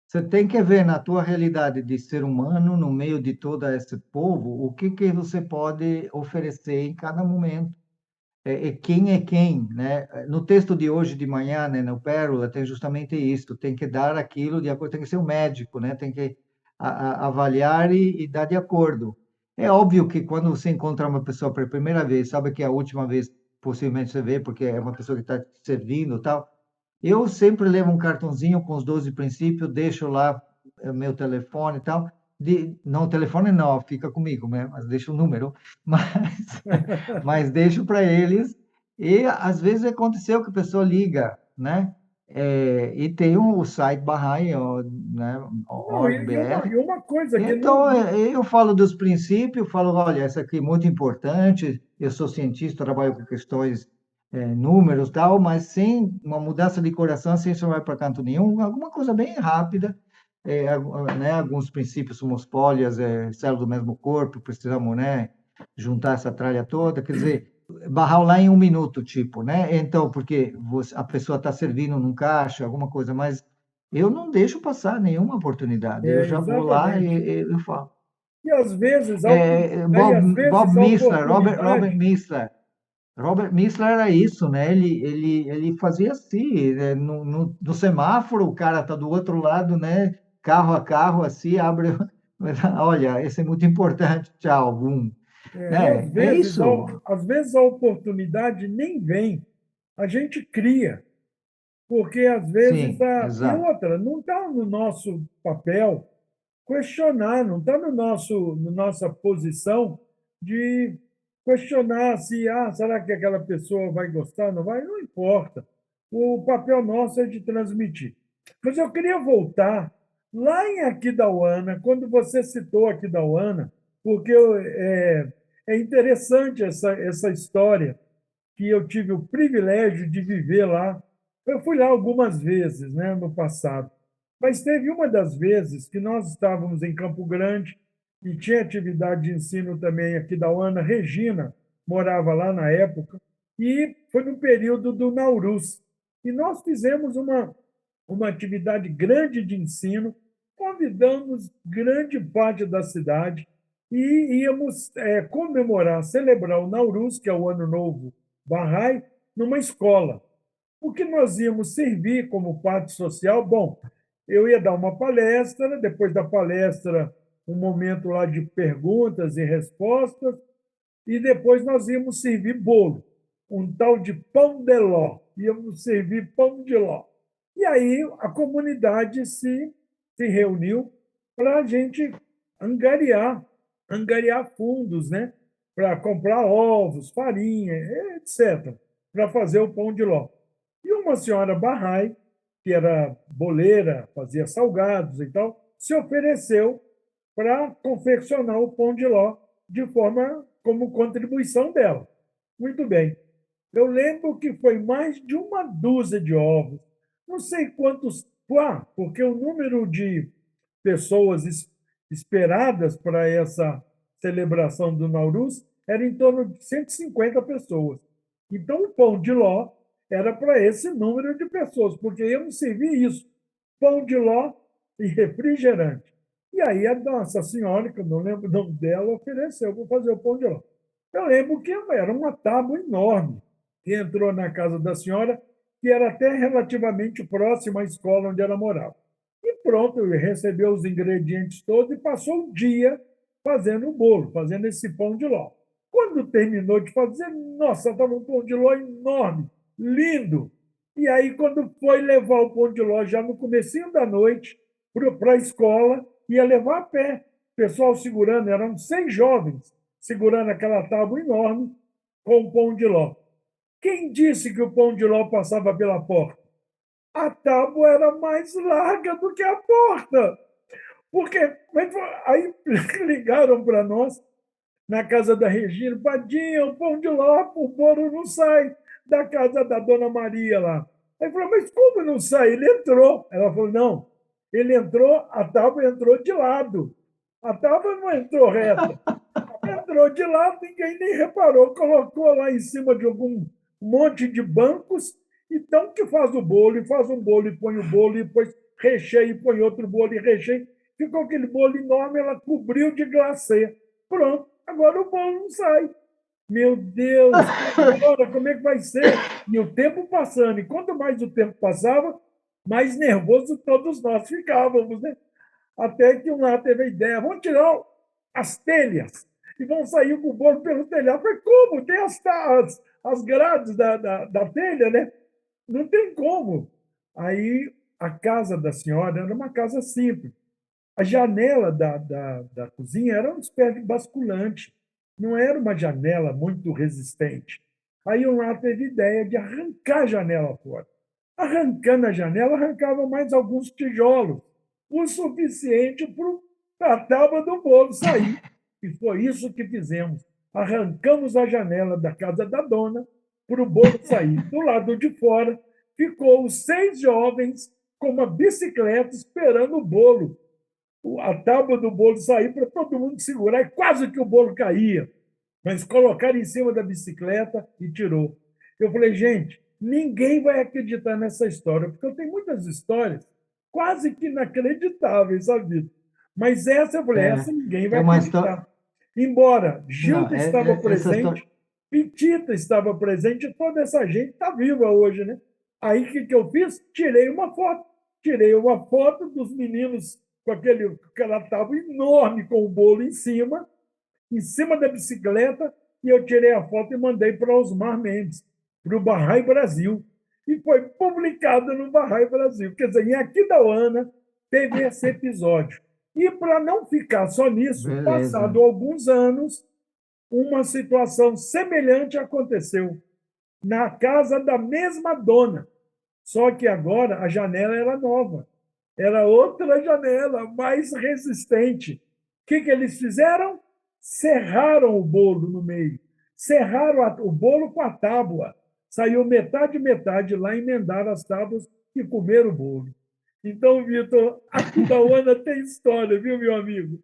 você tem que ver na tua realidade de ser humano, no meio de todo esse povo, o que que você pode oferecer em cada momento. Quem é quem, né? No texto de hoje de manhã, né, no Pérola, tem justamente isso. Tem que dar aquilo de acordo, tem que ser um médico, né? Tem que avaliar e dar de acordo. É óbvio que quando você encontra uma pessoa pela primeira vez, sabe que é a última vez possivelmente você vê, porque é uma pessoa que está te servindo e tal. Eu sempre levo um cartãozinho com os 12 princípios, deixo lá meu telefone e tal. Não, o telefone não, fica comigo, né? Mas deixo o número. Mas deixo para eles. E às vezes aconteceu que a pessoa liga, né? E tem o site Bahá'í, ó, né? Não, Org e BR. uma coisa que não. Então, eu falo dos princípios, falo, olha, essa aqui é muito importante, eu sou cientista, trabalho com questões, números, tal, mas sem uma mudança de coração, sem isso não vai para canto nenhum, alguma coisa bem rápida, né, alguns princípios somos pólias, células do mesmo corpo, precisamos, né, juntar essa tralha toda, quer dizer, barrar lá em 1 minuto, tipo, né? Então, porque a pessoa está servindo num caixa, alguma coisa, mas eu não deixo passar nenhuma oportunidade. Eu já vou lá Exatamente. e falo. E às vezes, e às Bob vezes a Missler, Robert oportunidade. Missler. Robert Missler era isso, né? Ele fazia assim, né? No semáforo, o cara tá do outro lado, né? Carro a carro, assim, abre. Olha, esse é muito importante, tchau, bum. E Né? É isso. às vezes a oportunidade nem vem, a gente cria, porque às vezes Sim, e exato. outra, não está no nosso papel questionar, não está no no nossa posição de questionar se, será que aquela pessoa vai gostar, não vai? Não importa. O papel nosso é de transmitir. Mas eu queria voltar lá em Aquidauana, quando você citou Aquidauana, porque é interessante essa história que eu tive o privilégio de viver lá. Eu fui lá algumas vezes, né, no passado, mas teve uma das vezes que nós estávamos em Campo Grande e tinha atividade de ensino também aqui da UANA. Regina morava lá na época, e foi no período do Nauruz. E nós fizemos uma atividade grande de ensino, convidamos grande parte da cidade e íamos comemorar, celebrar o Nauruz, que é o Ano Novo Bahá'í, numa escola. O que nós íamos servir como parte social? Bom, eu ia dar uma palestra, depois da palestra, um momento lá de perguntas e respostas, e depois nós íamos servir bolo. um tal de pão de ló. Íamos servir pão de ló. E aí a comunidade se reuniu para a gente angariar, angariar fundos, né? Para comprar ovos, farinha, etc., para fazer o pão de ló. E uma senhora Bahá'í, que era boleira, fazia salgados e tal, se ofereceu para confeccionar o pão de ló de forma como contribuição dela. Muito bem. Eu lembro que foi mais de uma dúzia de ovos. Não sei quantos, porque o número de pessoas esperadas para essa celebração do Nauruz era em torno de 150 pessoas. Então, o pão de ló era para esse número de pessoas, porque eu não servi isso: pão de ló e refrigerante. E aí a Nossa Senhora, que eu não lembro o nome dela, ofereceu para fazer o pão de ló. Eu lembro que era uma tábua enorme que entrou na casa da senhora, que era até relativamente próxima à escola onde ela morava. E pronto, ele recebeu os ingredientes todos e passou um dia fazendo o bolo, fazendo esse pão de ló. Quando terminou de fazer, nossa, estava um pão de ló enorme, lindo. E aí, quando foi levar o pão de ló, já no comecinho da noite, para a escola, ia levar a pé. O pessoal segurando, eram 6 jovens, segurando aquela tábua enorme com o pão de ló. Quem disse que o pão de ló passava pela porta? A tábua era mais larga do que a porta. Porque aí ligaram para nós, na casa da Regina: Padinha, o pão de ló, o bolo não sai da casa da dona Maria lá. Aí falou: mas como não sai? Ele entrou. Ela falou: não, ele entrou, a tábua entrou de lado. A tábua não entrou reta. Entrou de lado, ninguém nem reparou. Colocou lá em cima de algum monte de bancos, então que faz o bolo, e faz um bolo, e põe o bolo, e depois recheia, e põe outro bolo, e recheia. Ficou aquele bolo enorme, ela cobriu de glacê. Pronto, agora o bolo não sai. Meu Deus, agora como é que vai ser? E o tempo passando, e quanto mais o tempo passava, mais nervoso todos nós ficávamos, né? Até que um lá teve a ideia: vamos tirar as telhas e vão sair com o bolo pelo telhado. Eu falei: como? Tem as grades da telha, né? Não tem como. Aí a casa da senhora era uma casa simples. A janela da cozinha era uma espécie de basculante, não era uma janela muito resistente. Aí um lá teve ideia de arrancar a janela fora. Arrancando a janela, arrancava mais alguns tijolos, o suficiente para a tábua do bolo sair. E foi isso que fizemos. Arrancamos a janela da casa da dona para o bolo sair. Do lado de fora, ficou os 6 jovens com uma bicicleta esperando o bolo, a tábua do bolo sair, para todo mundo segurar, e quase que o bolo caía. Mas colocaram em cima da bicicleta e tirou. Eu falei: gente, ninguém vai acreditar nessa história, porque eu tenho muitas histórias quase que inacreditáveis, sabe? Mas essa, eu falei, essa ninguém vai uma história. acreditar. Embora Não, Gilda estava essa história. presente, Pitita estava presente, toda essa gente está viva hoje, né? Aí o que eu fiz? Tirei uma foto. Tirei uma foto dos meninos com aquela tábua enorme com o bolo em cima da bicicleta, e eu tirei a foto e mandei para Osmar Mendes, para o Bahá'í Brasil. E foi publicado no Bahá'í Brasil. Quer dizer, em Aquidauana teve esse episódio. E para não ficar só nisso, Beleza. passado alguns anos, uma situação semelhante aconteceu na casa da mesma dona. Só que agora a janela era nova. Era outra janela, mais resistente. O que eles fizeram? Serraram o bolo no meio. Serraram o bolo com a tábua. Saiu metade, metade lá, emendaram as tábuas e comeram o bolo. Então, Vitor, aqui da Ana tem história, viu, meu amigo?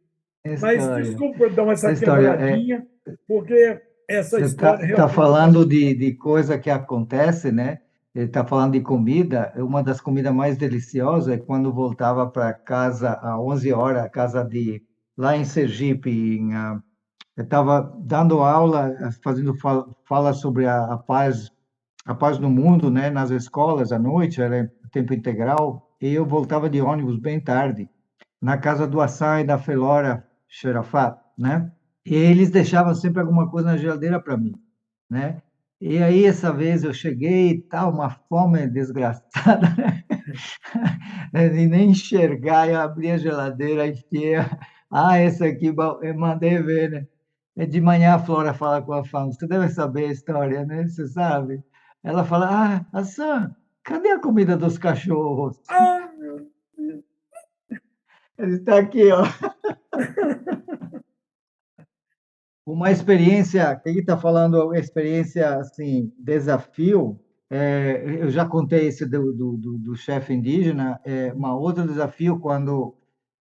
Mas desculpa dar essa quebradinha, porque essa Você história está falando de coisa que acontece, né? Ele está falando de comida. Uma das comidas mais deliciosas é quando voltava para casa às 11 horas, lá em Sergipe. Eu estava dando aula, fazendo fala sobre a paz no mundo, né? Nas escolas à noite, era tempo integral. E eu voltava de ônibus bem tarde, na casa do Hassan e da Felora Sherafat, né? E eles deixavam sempre alguma coisa na geladeira para mim, né? E aí, essa vez, eu cheguei e tal, uma fome desgraçada, né? E nem enxergar, eu abri a geladeira, enfiei, esse aqui, eu mandei ver, né? E de manhã a Flora fala com a Fama, você deve saber a história, né? Você sabe? Ela fala, Hassan, cadê a comida dos cachorros? Ah, meu Deus! Ele está aqui, ó. Uma experiência, que ele está falando, experiência, assim, desafio, eu já contei esse do chefe indígena, uma outro desafio, quando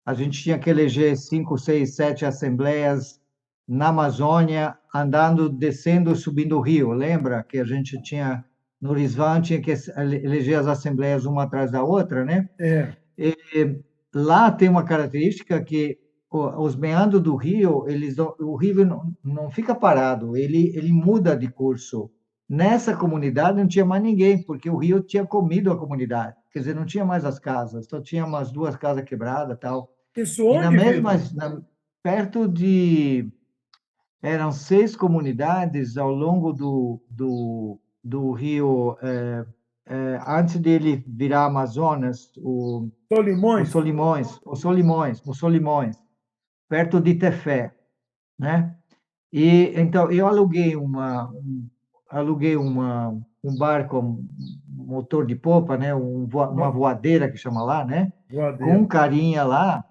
a gente tinha que eleger 5, 6, 7 assembleias na Amazônia, andando, descendo e subindo o rio. Lembra que a gente tinha, no Risvan, tinha que eleger as assembleias uma atrás da outra, né? É, E lá tem uma característica que os meandros do rio, o rio não fica parado, ele muda de curso. Nessa comunidade não tinha mais ninguém, porque o rio tinha comido a comunidade. Quer dizer, não tinha mais as casas, só tinha umas 2 casas quebradas, tal. isso E na onde, mesma, Vitor? perto de, eram 6 comunidades ao longo do rio, antes dele virar Amazonas, Solimões? Os Solimões, perto de Tefé, né? E então eu um barco, motor de popa, né? Uma voadeira que chama lá, né? Com um Voadeira. carinha lá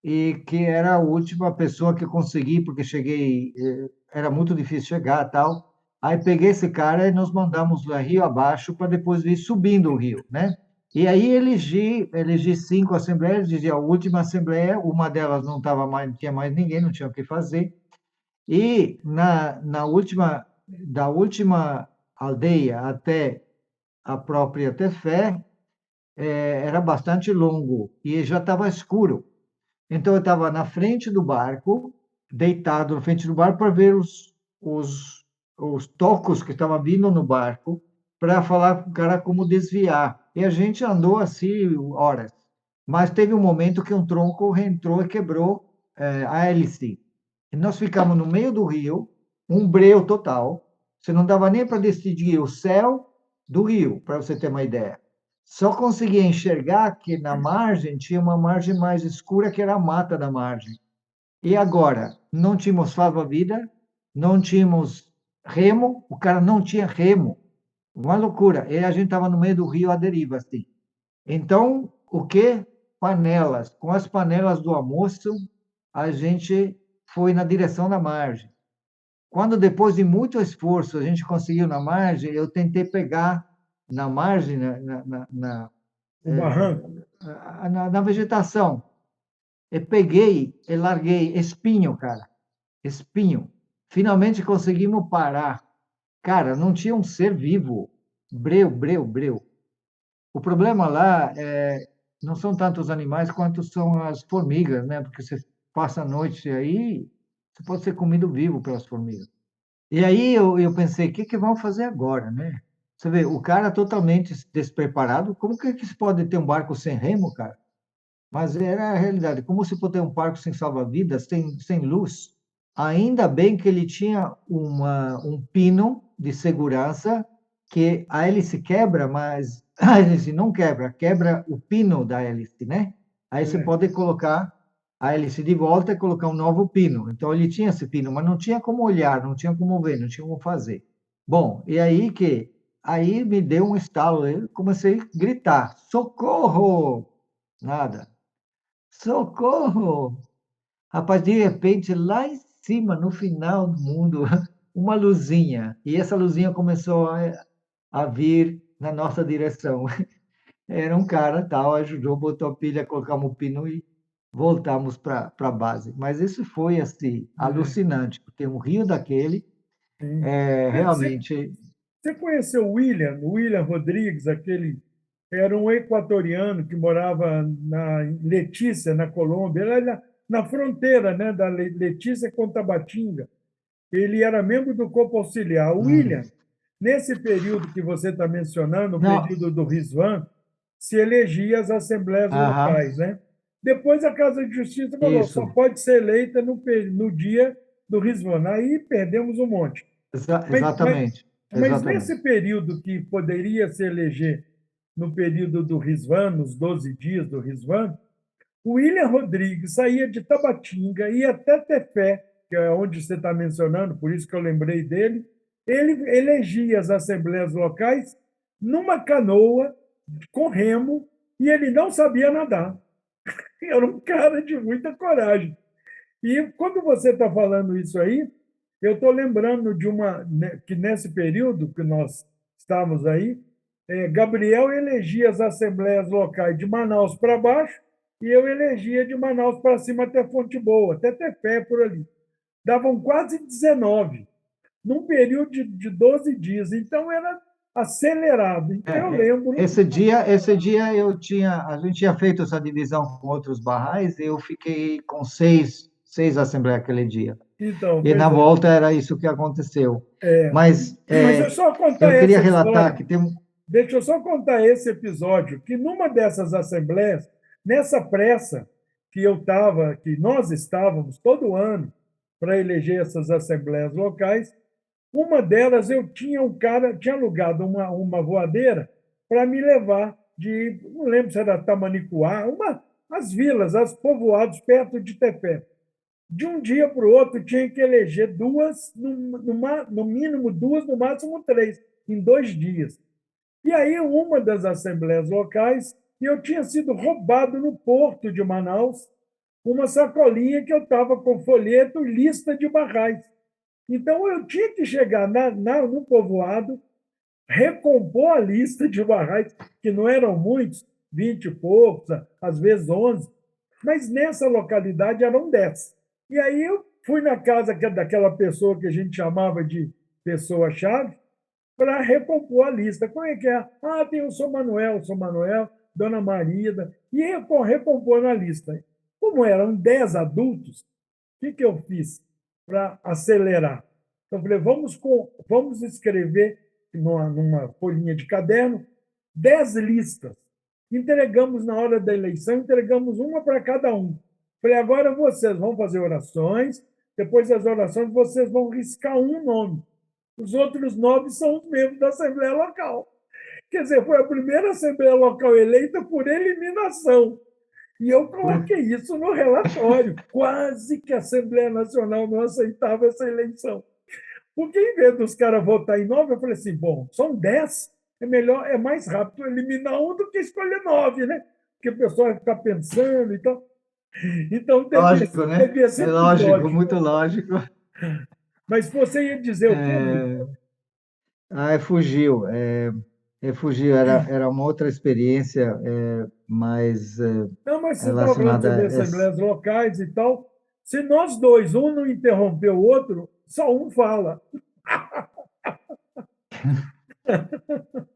e que era a última pessoa que eu consegui, porque cheguei, era muito difícil chegar, tal. Aí peguei esse cara e nós mandamos lá rio abaixo para depois vir subindo o rio, né? E aí elegi 5 assembleias, dizia a última assembleia, uma delas não tava mais, não tinha mais ninguém, não tinha o que fazer. E na última, da última aldeia até a própria Tefé, era bastante longo e já estava escuro. Então, eu estava na frente do barco, deitado na frente do barco, para ver os tocos que estavam vindo no barco, para falar com o cara como desviar. E a gente andou assim horas. Mas teve um momento que um tronco entrou e quebrou a hélice. E nós ficamos no meio do rio, um breu total. Você não dava nem para distinguir o céu do rio, para você ter uma ideia. Só conseguia enxergar que na margem tinha uma margem mais escura, que era a mata da margem. E agora? Não tínhamos salva-vida, não tínhamos remo, o cara não tinha remo. Uma loucura. E a gente estava no meio do rio à deriva, assim. Então, o que? Panelas. Com as panelas do almoço, a gente foi na direção da margem. Quando, depois de muito esforço, a gente conseguiu na margem, eu tentei pegar na margem, O barranco? na vegetação. Eu peguei e larguei espinho, cara. Espinho. Finalmente conseguimos parar. Cara, não tinha um ser vivo. Breu, breu, breu. O problema lá não são tanto os animais quanto são as formigas, né? Porque você passa a noite aí, você pode ser comido vivo pelas formigas. E aí eu pensei, o que que vão fazer agora, né? Você vê, o cara totalmente despreparado, como que se pode ter um barco sem remo, cara? Mas era a realidade. Como se pode ter um barco sem salva-vidas, sem luz? Ainda bem que ele tinha um pino de segurança que a hélice quebra, mas a hélice não quebra, quebra o pino da hélice, né? Aí você É. pode colocar a hélice de volta e colocar um novo pino. Então ele tinha esse pino, mas não tinha como olhar, não tinha como ver, não tinha como fazer. Bom, e aí me deu um estalo, eu comecei a gritar: socorro! Nada. Socorro! Rapaz, de repente, lá em cima, no final do mundo, uma luzinha. E essa luzinha começou a vir na nossa direção. Era um cara, tal, ajudou, botou a pilha, colocamos o pino e voltamos para a base. Mas isso foi, assim, É, alucinante, porque um rio daquele, sim. Você, realmente... você conheceu o William Rodrigues, aquele era um equatoriano que morava na Letícia, na Colômbia, ele era na fronteira, né, da Letícia com Tabatinga. Ele era membro do corpo auxiliar. O Hum, William, nesse período que você está mencionando, o não, período do Risvan, se elegia as assembleias aham, locais, né? Depois a Casa de Justiça falou, só isso, pode ser eleita no dia do Risvan. Aí perdemos um monte. Mas exatamente. Mas exatamente. nesse período que poderia se eleger, no período do Rizvan, nos 12 dias do Rizvan, o William Rodrigues saía de Tabatinga, ia até Tefé, que é onde você está mencionando, por isso que eu lembrei dele. Ele elegia as assembleias locais numa canoa com remo e ele não sabia nadar. Era um cara de muita coragem. E quando você está falando isso aí, eu estou lembrando de uma que nesse período que nós estávamos aí, Gabriel elegia as assembleias locais de Manaus para baixo e eu elegia de Manaus para cima até Fonte Boa, até Tefé por ali. Davam quase 19, num período de 12 dias. Então, era acelerado. Então, eu lembro. Esse dia a gente tinha feito essa divisão com outros barrais e eu fiquei com seis assembleias aquele dia. Então, E pois na é. volta era isso que aconteceu. Mas Mas é só contar eu queria essa relatar história. que tem um. Deixa eu só contar esse episódio, que numa dessas assembleias, nessa pressa que eu estava, que nós estávamos todo ano para eleger essas assembleias locais, uma delas eu tinha um cara, tinha alugado uma voadeira para me levar de, não lembro se era Tamanicuá, as vilas, os povoados perto de Tefé. De um dia para o outro, tinha que eleger duas, no mínimo duas, no máximo três, em 2 dias. E aí, uma das assembleias locais, eu tinha sido roubado no porto de Manaus uma sacolinha que eu estava com folheto e lista de barrais. Então, eu tinha que chegar no povoado, recompor a lista de barrais, que não eram muitos, 20 e poucos, às vezes 11, mas nessa localidade eram 10. E aí eu fui na casa daquela pessoa que a gente chamava de pessoa-chave, para recompor a lista. Como é que é? Ah, tem o São Manuel, Dona Marida, e recompor na lista. Como eram 10 adultos, o que eu fiz para acelerar? Então, eu falei, vamos escrever numa folhinha de caderno 10 listas. Entregamos na hora da eleição, entregamos uma para cada um. Falei, agora vocês vão fazer orações, depois das orações vocês vão riscar um nome. Os outros 9 são os membros da Assembleia Local. Quer dizer, foi a primeira Assembleia Local eleita por eliminação. E eu coloquei isso no relatório. Quase que a Assembleia Nacional não aceitava essa eleição. Porque, em vez dos caras votar em 9, eu falei assim: bom, são 10, é melhor, é mais rápido eliminar um do que escolher 9, né? Porque o pessoal vai ficar pensando e tal. Então, Lógico, né? teve esse É lógico, episódio. muito lógico. Mas você ia dizer o quê, Vitor? É, fugiu. Fugiu. Era uma outra experiência, mais Não, mas você estava falando relacionada sobre a essa. assembleias locais e tal. Se nós dois, um não interromper o outro, só um fala.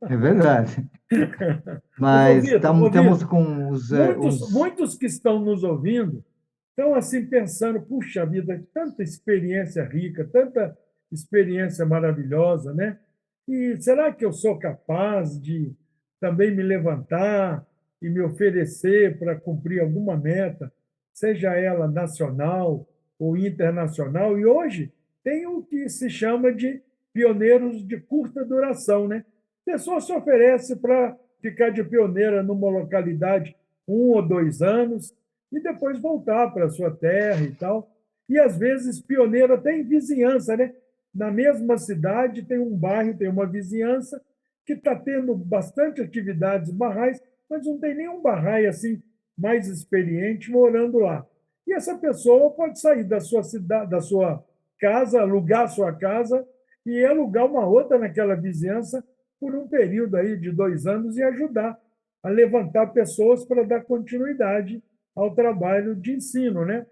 É verdade. Mas, ô Mas Vitor, ô estamos Vitor, com os. muitos que estão nos ouvindo estão assim pensando, puxa vida, tanta experiência rica, tanta experiência maravilhosa, né? E será que eu sou capaz de também me levantar e me oferecer para cumprir alguma meta, seja ela nacional ou internacional? E hoje tem o que se chama de pioneiros de curta duração, né? A pessoa se oferece para ficar de pioneira numa localidade 1 ou 2 anos e depois voltar para a sua terra e tal. E, às vezes, pioneiro até em vizinhança, né? Na mesma cidade tem um bairro, tem uma vizinhança que está tendo bastante atividades barrais, mas não tem nenhum barrai assim mais experiente morando lá. E essa pessoa pode sair da sua cidade, da sua casa, alugar a sua casa e alugar uma outra naquela vizinhança por um período aí de 2 anos e ajudar a levantar pessoas para dar continuidade ao trabalho de ensino, né?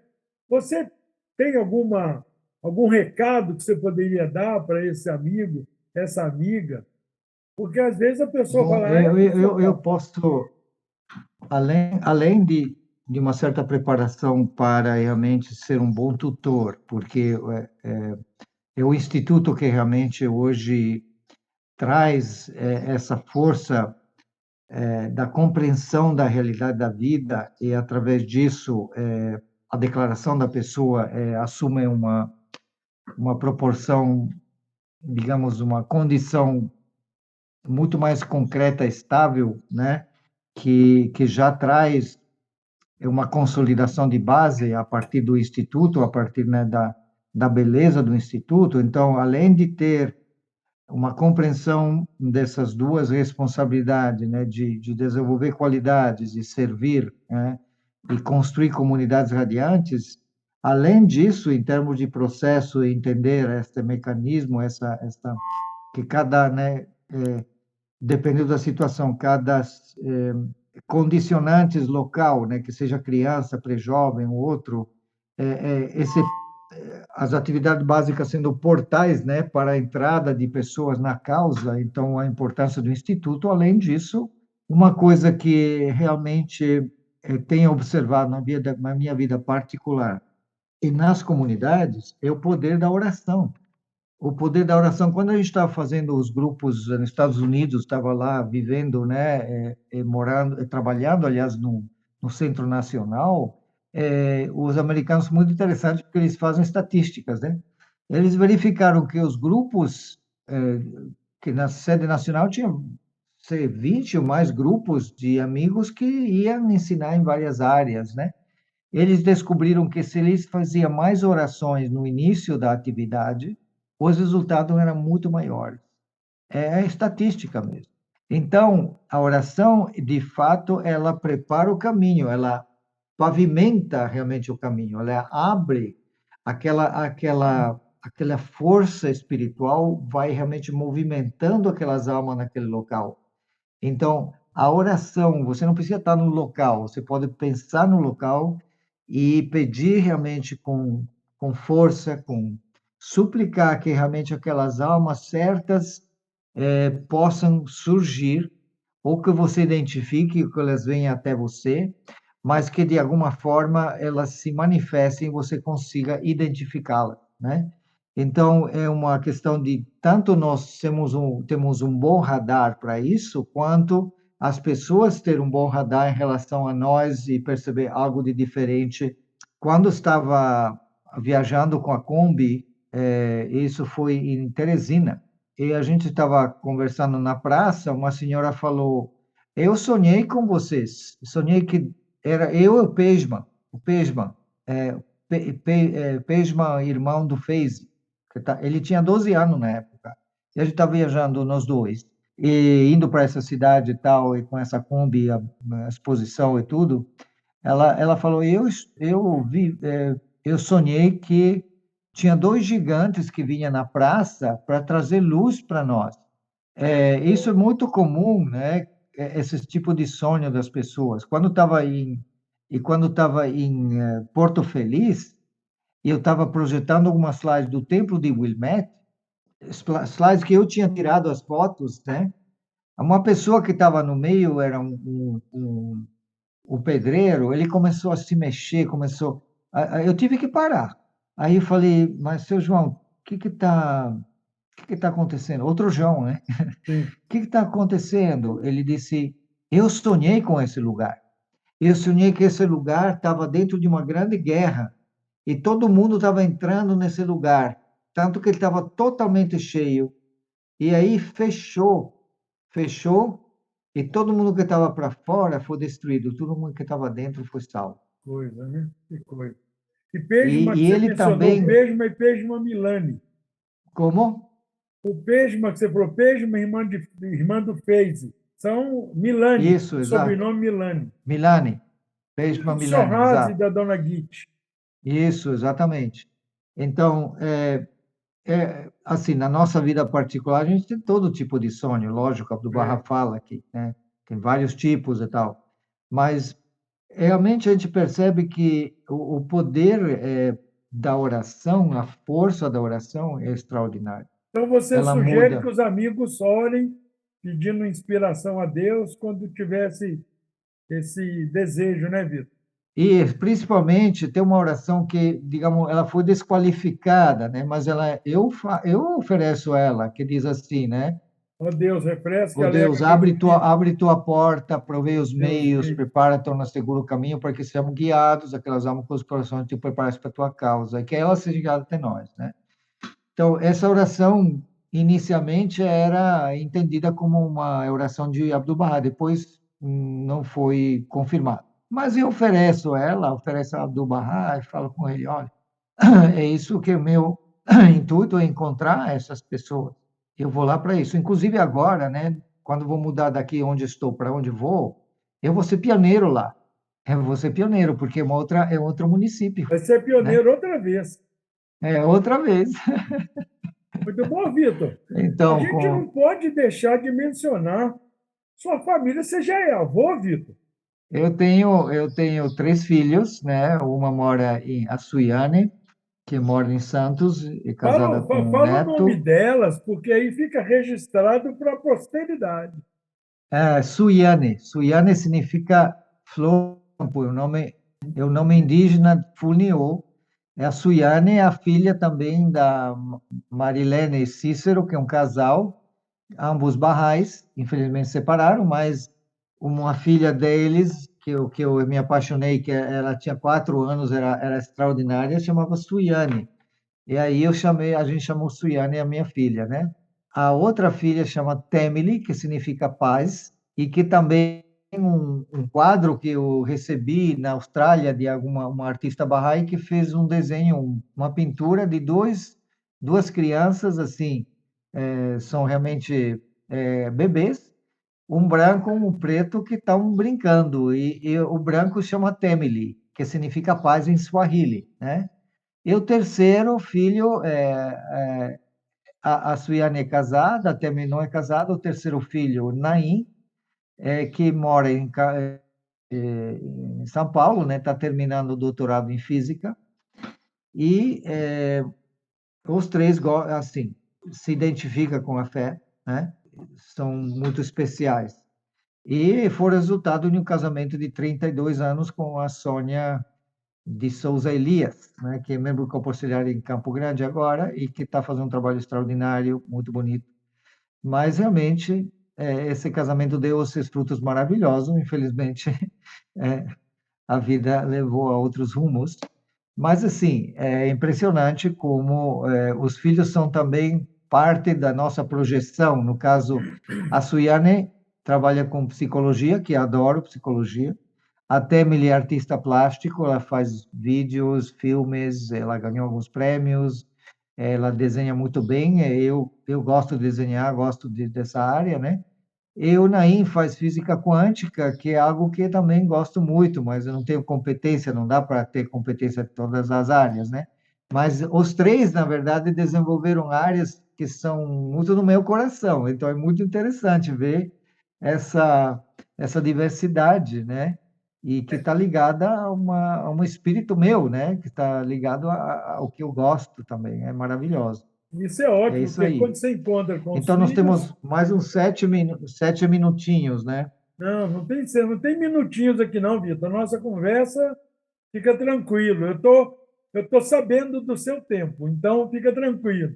Você tem algum recado que você poderia dar para esse amigo, essa amiga? Porque às vezes a pessoa Bom, fala, ah, eu não sou eu capaz. posso, além de uma certa preparação para realmente ser um bom tutor, porque é o instituto que realmente hoje traz essa força da compreensão da realidade da vida e, através disso, a declaração da pessoa assume uma proporção digamos, uma condição muito mais concreta, estável, né? Que já traz uma consolidação de base a partir do instituto, a partir, né, da beleza do instituto. Então, além de ter uma compreensão dessas duas responsabilidades, né, de desenvolver qualidades, de servir, né, e construir comunidades radiantes. Além disso, em termos de processo, entender este mecanismo, essa que cada, né, dependendo da situação, cada condicionantes local, né, que seja criança, pré-jovem, outro, esse as atividades básicas sendo portais, né, para a entrada de pessoas na causa, então a importância do instituto. Além disso, uma coisa que realmente tenho observado na minha vida particular e nas comunidades é o poder da oração. O poder da oração, quando a gente estava fazendo os grupos nos Estados Unidos, estava lá vivendo, né, morando, trabalhando, aliás, no Centro Nacional, os americanos são muito interessantes porque eles fazem estatísticas, né? Eles verificaram que os grupos, que na sede nacional tinha, sei, 20 ou mais grupos de amigos que iam ensinar em várias áreas, né? Eles descobriram que se eles faziam mais orações no início da atividade, os resultados eram muito maiores. É a estatística mesmo. Então, a oração, de fato, ela prepara o caminho, ela pavimenta realmente o caminho, ela abre aquela força espiritual, vai realmente movimentando aquelas almas naquele local. Então, a oração, você não precisa estar no local, você pode pensar no local e pedir realmente com força, com suplicar que realmente aquelas almas certas possam surgir, ou que você identifique, que elas venham até você, mas que de alguma forma elas se manifestem e você consiga identificá-las, né? Então, é uma questão de tanto nós temos um bom radar para isso, quanto as pessoas terem um bom radar em relação a nós e perceber algo de diferente. Quando estava viajando com a Kombi, isso foi em Teresina, e a gente estava conversando na praça, uma senhora falou: eu sonhei com vocês, sonhei que era eu e o Pejman, Pejman, irmão do Feize. Ele tinha 12 anos na época. E a gente estava viajando nós dois, e indo para essa cidade e tal, e com essa Kombi, a exposição e tudo. Ela falou: eu sonhei que tinha dois gigantes que vinham na praça para trazer luz para nós. Isso é muito comum, né? Esse tipo de sonho das pessoas. Quando estava em Porto Feliz, e eu estava projetando algumas slides do templo de Wilmette, slides que eu tinha tirado as fotos, né? Uma pessoa que estava no meio era o pedreiro, ele começou a se mexer, eu tive que parar. Aí eu falei: mas, seu João, o que está acontecendo? Outro João, né? Sim. O que está acontecendo? Ele disse: eu sonhei com esse lugar. Eu sonhei que esse lugar estava dentro de uma grande guerra e todo mundo estava entrando nesse lugar, tanto que ele estava totalmente cheio. E aí fechou, e todo mundo que estava para fora foi destruído, todo mundo que estava dentro foi salvo. Coisa, né? Que coisa. E E, Pejma, que e você ele mencionou, também, Pejma e Pejma Milani. como? O Pejma, que você falou, Pejma, irmã do Feize, são Milani, Isso, exato. sobrenome Milani. Milani, Filho Pejman do Milani, Sorrazi e exato. da Dona Guite. Isso, exatamente. Então, assim, na nossa vida particular, a gente tem todo tipo de sonho, lógico, a do Barra É. fala aqui, né? Tem vários tipos e tal. Mas, realmente, a gente percebe que o poder da oração, a força da oração é extraordinária. Então, você Ela sugere que muda. os amigos orem pedindo inspiração a Deus quando tivesse esse desejo, né, Vitor? E, principalmente, tem uma oração que, digamos, ela foi desqualificada, né? Mas eu ofereço ela, que diz assim, né? Ó Deus, refresque e Ó alegra Deus, meu espírito. abre tua porta, provei os Deus meios, me... prepara, torna seguro o caminho, para que sejamos guiados, aquelas almas com os corações te preparas para a tua causa, e que ela seja guiada até nós, né? Então, essa oração, inicialmente era entendida como uma oração de Abdu'l-Bahá, depois não foi confirmado. Mas eu ofereço ela, ofereço a Abdu'l-Bahá e falo com ele, olha, é isso que o meu intuito é encontrar essas pessoas. Eu vou lá para isso. Inclusive agora, né, quando vou mudar daqui onde estou para onde vou, eu vou ser pioneiro lá. Eu vou ser pioneiro, porque é outro município, Vai ser né? pioneiro outra vez. É outra vez. Muito bom, Vitor. A Então, gente não pode deixar de mencionar sua família. Você já é avô, Vitor? eu tenho três filhos, né? Uma mora em Açuiane, que mora em Santos, e casada Fala, com um fala o nome neto. delas, porque aí fica registrado para a posteridade. Suiane. Suiane significa flor do campo, é o nome indígena Funiô. A Suiane é a filha também da Marilene e Cícero, que é um casal, ambos barrais, infelizmente separaram, mas uma filha deles, que eu me apaixonei, que ela tinha 4 anos, era extraordinária, chamava Suiane. E aí a gente chamou Suiane a minha filha, né? A outra filha chama Temily, que significa paz, e que também tem um quadro que eu recebi na Austrália de uma artista Bahá'í que fez um desenho, uma pintura de duas crianças, assim, são realmente bebês, um branco e um preto que estão brincando, e o branco chama Temily, que significa paz em Swahili, né? E o terceiro filho, a Suiane é casada, a Temi não é casada, o terceiro filho, Naim, que mora em São Paulo, né? Está terminando o doutorado em física, e os três, assim, se identificam com a fé, né? São muito especiais. E foi resultado de um casamento de 32 anos com a Sônia de Souza Elias, né, que é membro conselheiro em Campo Grande agora e que está fazendo um trabalho extraordinário, muito bonito. Mas realmente esse casamento deu esses frutos maravilhosos. Infelizmente, é, a vida levou a outros rumos. Mas assim, é impressionante como os filhos são também parte da nossa projeção. No caso, a Suiane trabalha com psicologia, que adoro psicologia. A Temily é artista plástico, ela faz vídeos, filmes, ela ganhou alguns prêmios, ela desenha muito bem, eu gosto de desenhar, gosto dessa área, né? E o Naim faz física quântica, que é algo que eu também gosto muito, mas eu não tenho competência, não dá para ter competência em todas as áreas, né? Mas os três, na verdade, desenvolveram áreas que são muito no meu coração, então é muito interessante ver essa, essa diversidade, né? E que está ligada a um espírito meu, né? Que está ligado ao que eu gosto também, é maravilhoso. Isso é É ótimo, isso porque aí. quando você encontra com os Então, nós filhos, temos mais uns 7 minutinhos, né? não, não tem minutinhos aqui não, Vitor. Nossa conversa fica tranquilo. Eu tô sabendo do seu tempo, então fica tranquilo.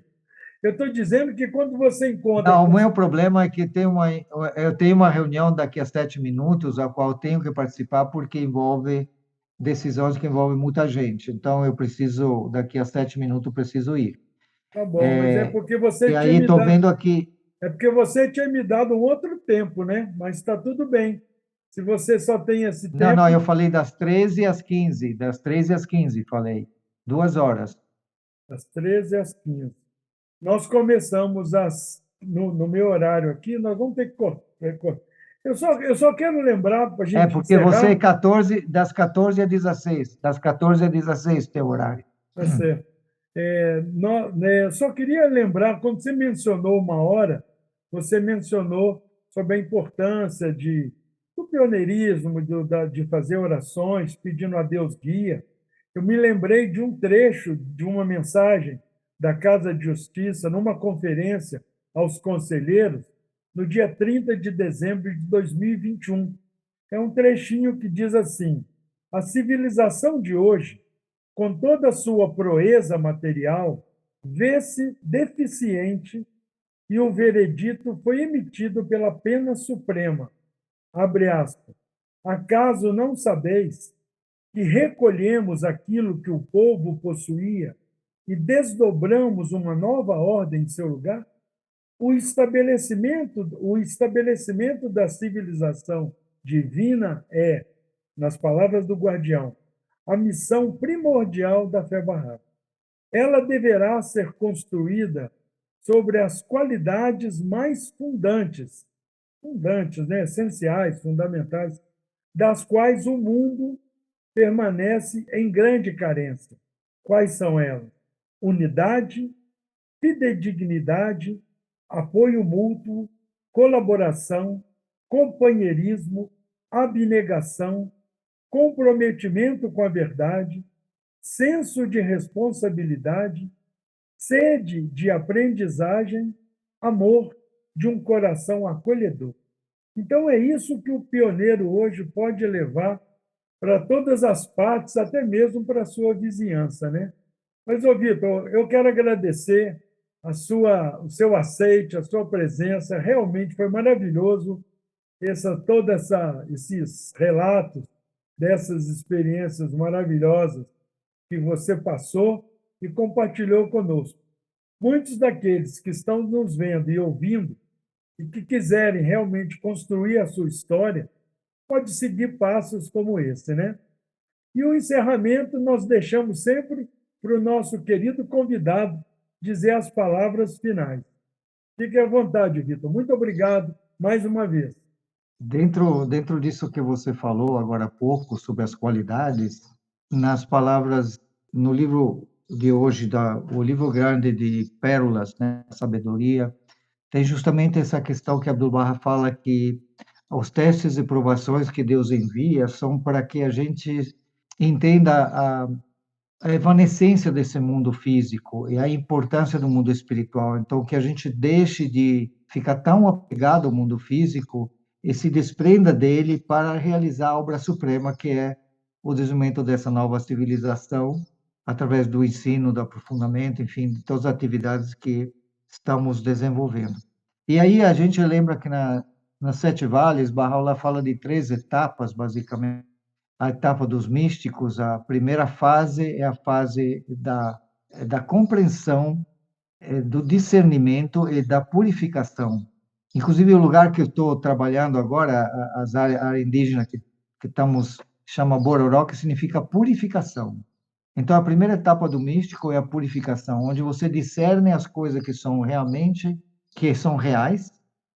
Eu estou dizendo que quando você encontra Não, o com meu problema é que eu tenho uma reunião daqui a 7 minutos, a qual eu tenho que participar, porque envolve decisões que envolvem muita gente. Então, daqui a 7 minutos, eu preciso ir. tá bom, mas é porque E você tinha aí, me estou dado, vendo aqui. é porque você tinha me dado um outro tempo, né? Mas está tudo bem. Se você só tem esse Não, não, tempo, eu falei das 13 às 15, das 13 às 15, falei. 2 horas. das 13 às 15. Nós começamos no meu horário aqui, nós vamos ter que cortar. Eu só quero lembrar para a É, gente porque você é encerrar, 14, das 14 às 16. Das 14 às 16, teu horário. tá certo? Né, eu só queria lembrar, quando você mencionou uma hora, você mencionou sobre a importância do pioneirismo, de fazer orações, pedindo a Deus guia. Eu me lembrei de um trecho de uma mensagem da Casa de Justiça, numa conferência aos conselheiros, no dia 30 de dezembro de 2021. É um trechinho que diz assim: a civilização de hoje, com toda a sua proeza material, vê-se deficiente e o veredito foi emitido pela pena suprema. Abre aspas. Acaso não sabeis que recolhemos aquilo que o povo possuía e desdobramos uma nova ordem em seu lugar? o estabelecimento da civilização divina é, nas palavras do guardião, a missão primordial da fé barrada. Ela deverá ser construída sobre as qualidades mais fundantes, né, essenciais, fundamentais, das quais o mundo permanece em grande carência. Quais são elas? Unidade, fidedignidade, apoio mútuo, colaboração, companheirismo, abnegação, comprometimento com a verdade, senso de responsabilidade, sede de aprendizagem, amor de um coração acolhedor. Então, é isso que o pioneiro hoje pode levar para todas as partes, até mesmo para a sua vizinhança, né? Mas, ô Vitor, eu quero agradecer o seu aceite, a sua presença. Realmente foi maravilhoso esses relatos dessas experiências maravilhosas que você passou e compartilhou conosco. Muitos daqueles que estão nos vendo e ouvindo e que quiserem realmente construir a sua história, pode seguir passos como esse, né? E o encerramento nós deixamos sempre para o nosso querido convidado dizer as palavras finais. Fique à vontade, Vitor. Muito obrigado mais uma vez. Dentro disso que você falou agora há pouco, sobre as qualidades, nas palavras, no livro de hoje, o livro grande de Pérolas, né, Sabedoria, tem justamente essa questão que Abdu'l-Bahá fala, que os testes e provações que Deus envia são para que a gente entenda a evanescência desse mundo físico e a importância do mundo espiritual. Então, que a gente deixe de ficar tão apegado ao mundo físico e se desprenda dele para realizar a obra suprema, que é o desenvolvimento dessa nova civilização, através do ensino, do aprofundamento, enfim, de todas as atividades que estamos desenvolvendo. E aí a gente lembra que nas Sete Vales, Bahá'u'lláh fala de 3 etapas, basicamente. A etapa dos místicos, a primeira fase é a fase da compreensão, do discernimento e da purificação. Inclusive, o lugar que eu estou trabalhando agora, a área indígena que estamos, chama Bororó, que significa purificação. Então, a primeira etapa do místico é a purificação, onde você discerne as coisas que são realmente, que são reais,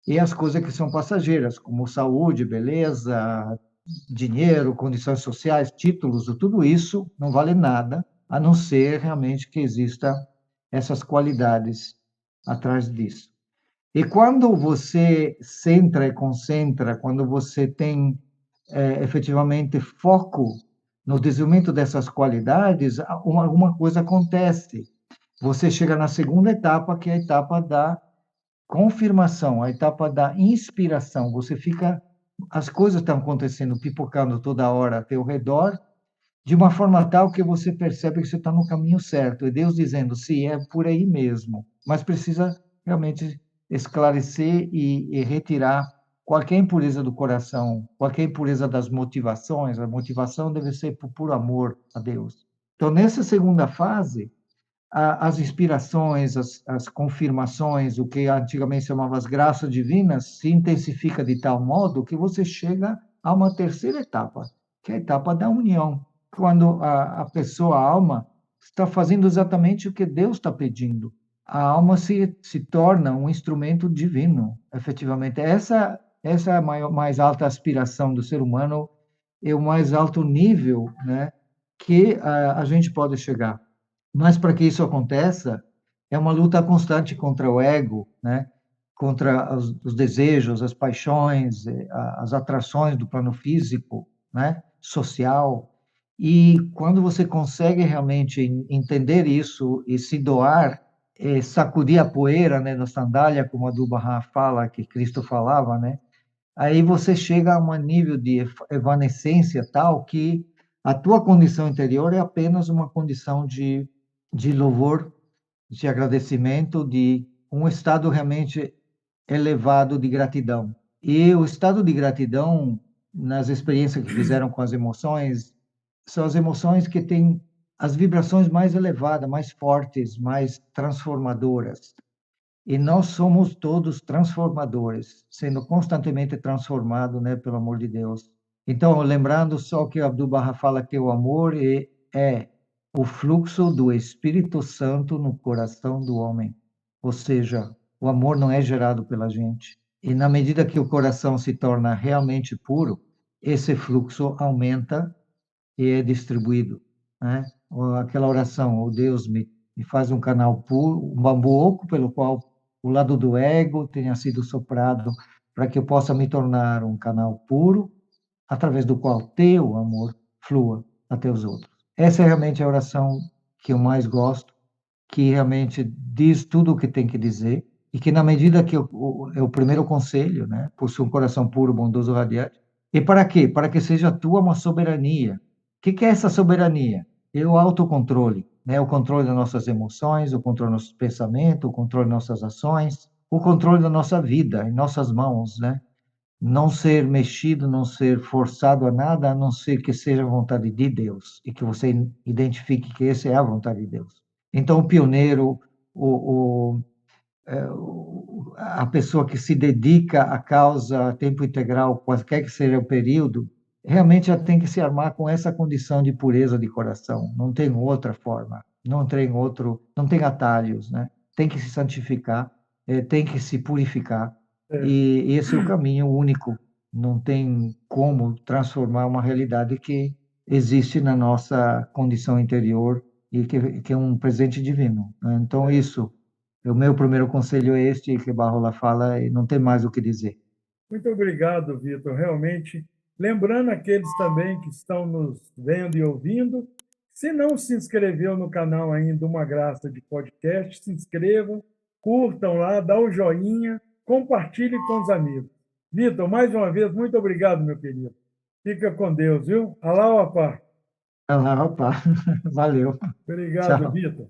e as coisas que são passageiras, como saúde, beleza, dinheiro, condições sociais, títulos, tudo isso não vale nada, a não ser realmente que exista essas qualidades atrás disso. E quando você centra e concentra, quando você tem efetivamente foco no desenvolvimento dessas qualidades, alguma coisa acontece. Você chega na segunda etapa, que é a etapa da confirmação, a etapa da inspiração. Você fica, as coisas estão acontecendo, pipocando toda hora ao teu redor, de uma forma tal que você percebe que você está no caminho certo. E Deus dizendo, sim, é por aí mesmo. Mas precisa realmente esclarecer e retirar qualquer impureza do coração, qualquer impureza das motivações. A motivação deve ser por puro amor a Deus. Então, nessa segunda fase, as inspirações, as confirmações, o que antigamente se chamava as graças divinas, se intensifica de tal modo que você chega a uma terceira etapa, que é a etapa da união, quando a pessoa, a alma, está fazendo exatamente o que Deus está pedindo. A alma se torna um instrumento divino, efetivamente. Essa é a mais alta aspiração do ser humano, é o mais alto nível, né, que a gente pode chegar. Mas para que isso aconteça, é uma luta constante contra o ego, né? Contra os desejos, as paixões, as atrações do plano físico, né? Social. E quando você consegue realmente entender isso e se doar, sacudir a poeira, né, da sandália, como a Abdu'l-Bahá fala, que Cristo falava, né? Aí você chega a um nível de evanescência tal que a tua condição interior é apenas uma condição de louvor, de agradecimento, de um estado realmente elevado de gratidão. E o estado de gratidão, nas experiências que fizeram com as emoções, são as emoções que têm as vibrações mais elevadas, mais fortes, mais transformadoras. E nós somos todos transformadores, sendo constantemente transformados, né, pelo amor de Deus. Então, lembrando só que Abdu'l-Bahá fala que o amor é o fluxo do Espírito Santo no coração do homem. Ou seja, o amor não é gerado pela gente. E na medida que o coração se torna realmente puro, esse fluxo aumenta e é distribuído, né? Aquela oração, o Deus me faz um canal puro, um bambu oco pelo qual o lado do ego tenha sido soprado para que eu possa me tornar um canal puro, através do qual teu amor flua até os outros. Essa é realmente a oração que eu mais gosto, que realmente diz tudo o que tem que dizer, e que na medida que é o primeiro conselho, né? Possui um coração puro, bondoso, radiante. E para quê? Para que seja tua uma soberania. O que é essa soberania? É o autocontrole, né? O controle das nossas emoções, o controle dos nossos pensamentos, o controle das nossas ações, o controle da nossa vida em nossas mãos, né? Não ser mexido, não ser forçado a nada, a não ser que seja a vontade de Deus e que você identifique que essa é a vontade de Deus. Então, o pioneiro, o, a pessoa que se dedica à causa a tempo integral, qualquer que seja o período, realmente já tem que se armar com essa condição de pureza de coração. Não tem outra forma, não tem atalhos, né? Tem que se santificar, tem que se purificar, É. e esse é o caminho único. Não tem como transformar uma realidade que existe na nossa condição interior e que é um presente divino, né? Então, isso, o meu primeiro conselho é este, que Barrola fala, e não tem mais o que dizer. Muito obrigado, Vitor. Realmente, lembrando aqueles também que estão nos vendo e ouvindo, se não se inscreveu no canal ainda, Uma Graça de Podcast, se inscrevam, curtam lá, dá o joinha, compartilhe com os amigos. Vitor, mais uma vez, muito obrigado, meu querido. Fica com Deus, viu? Alá, opa. Ah, opa, valeu, Obrigado, tchau. Vitor.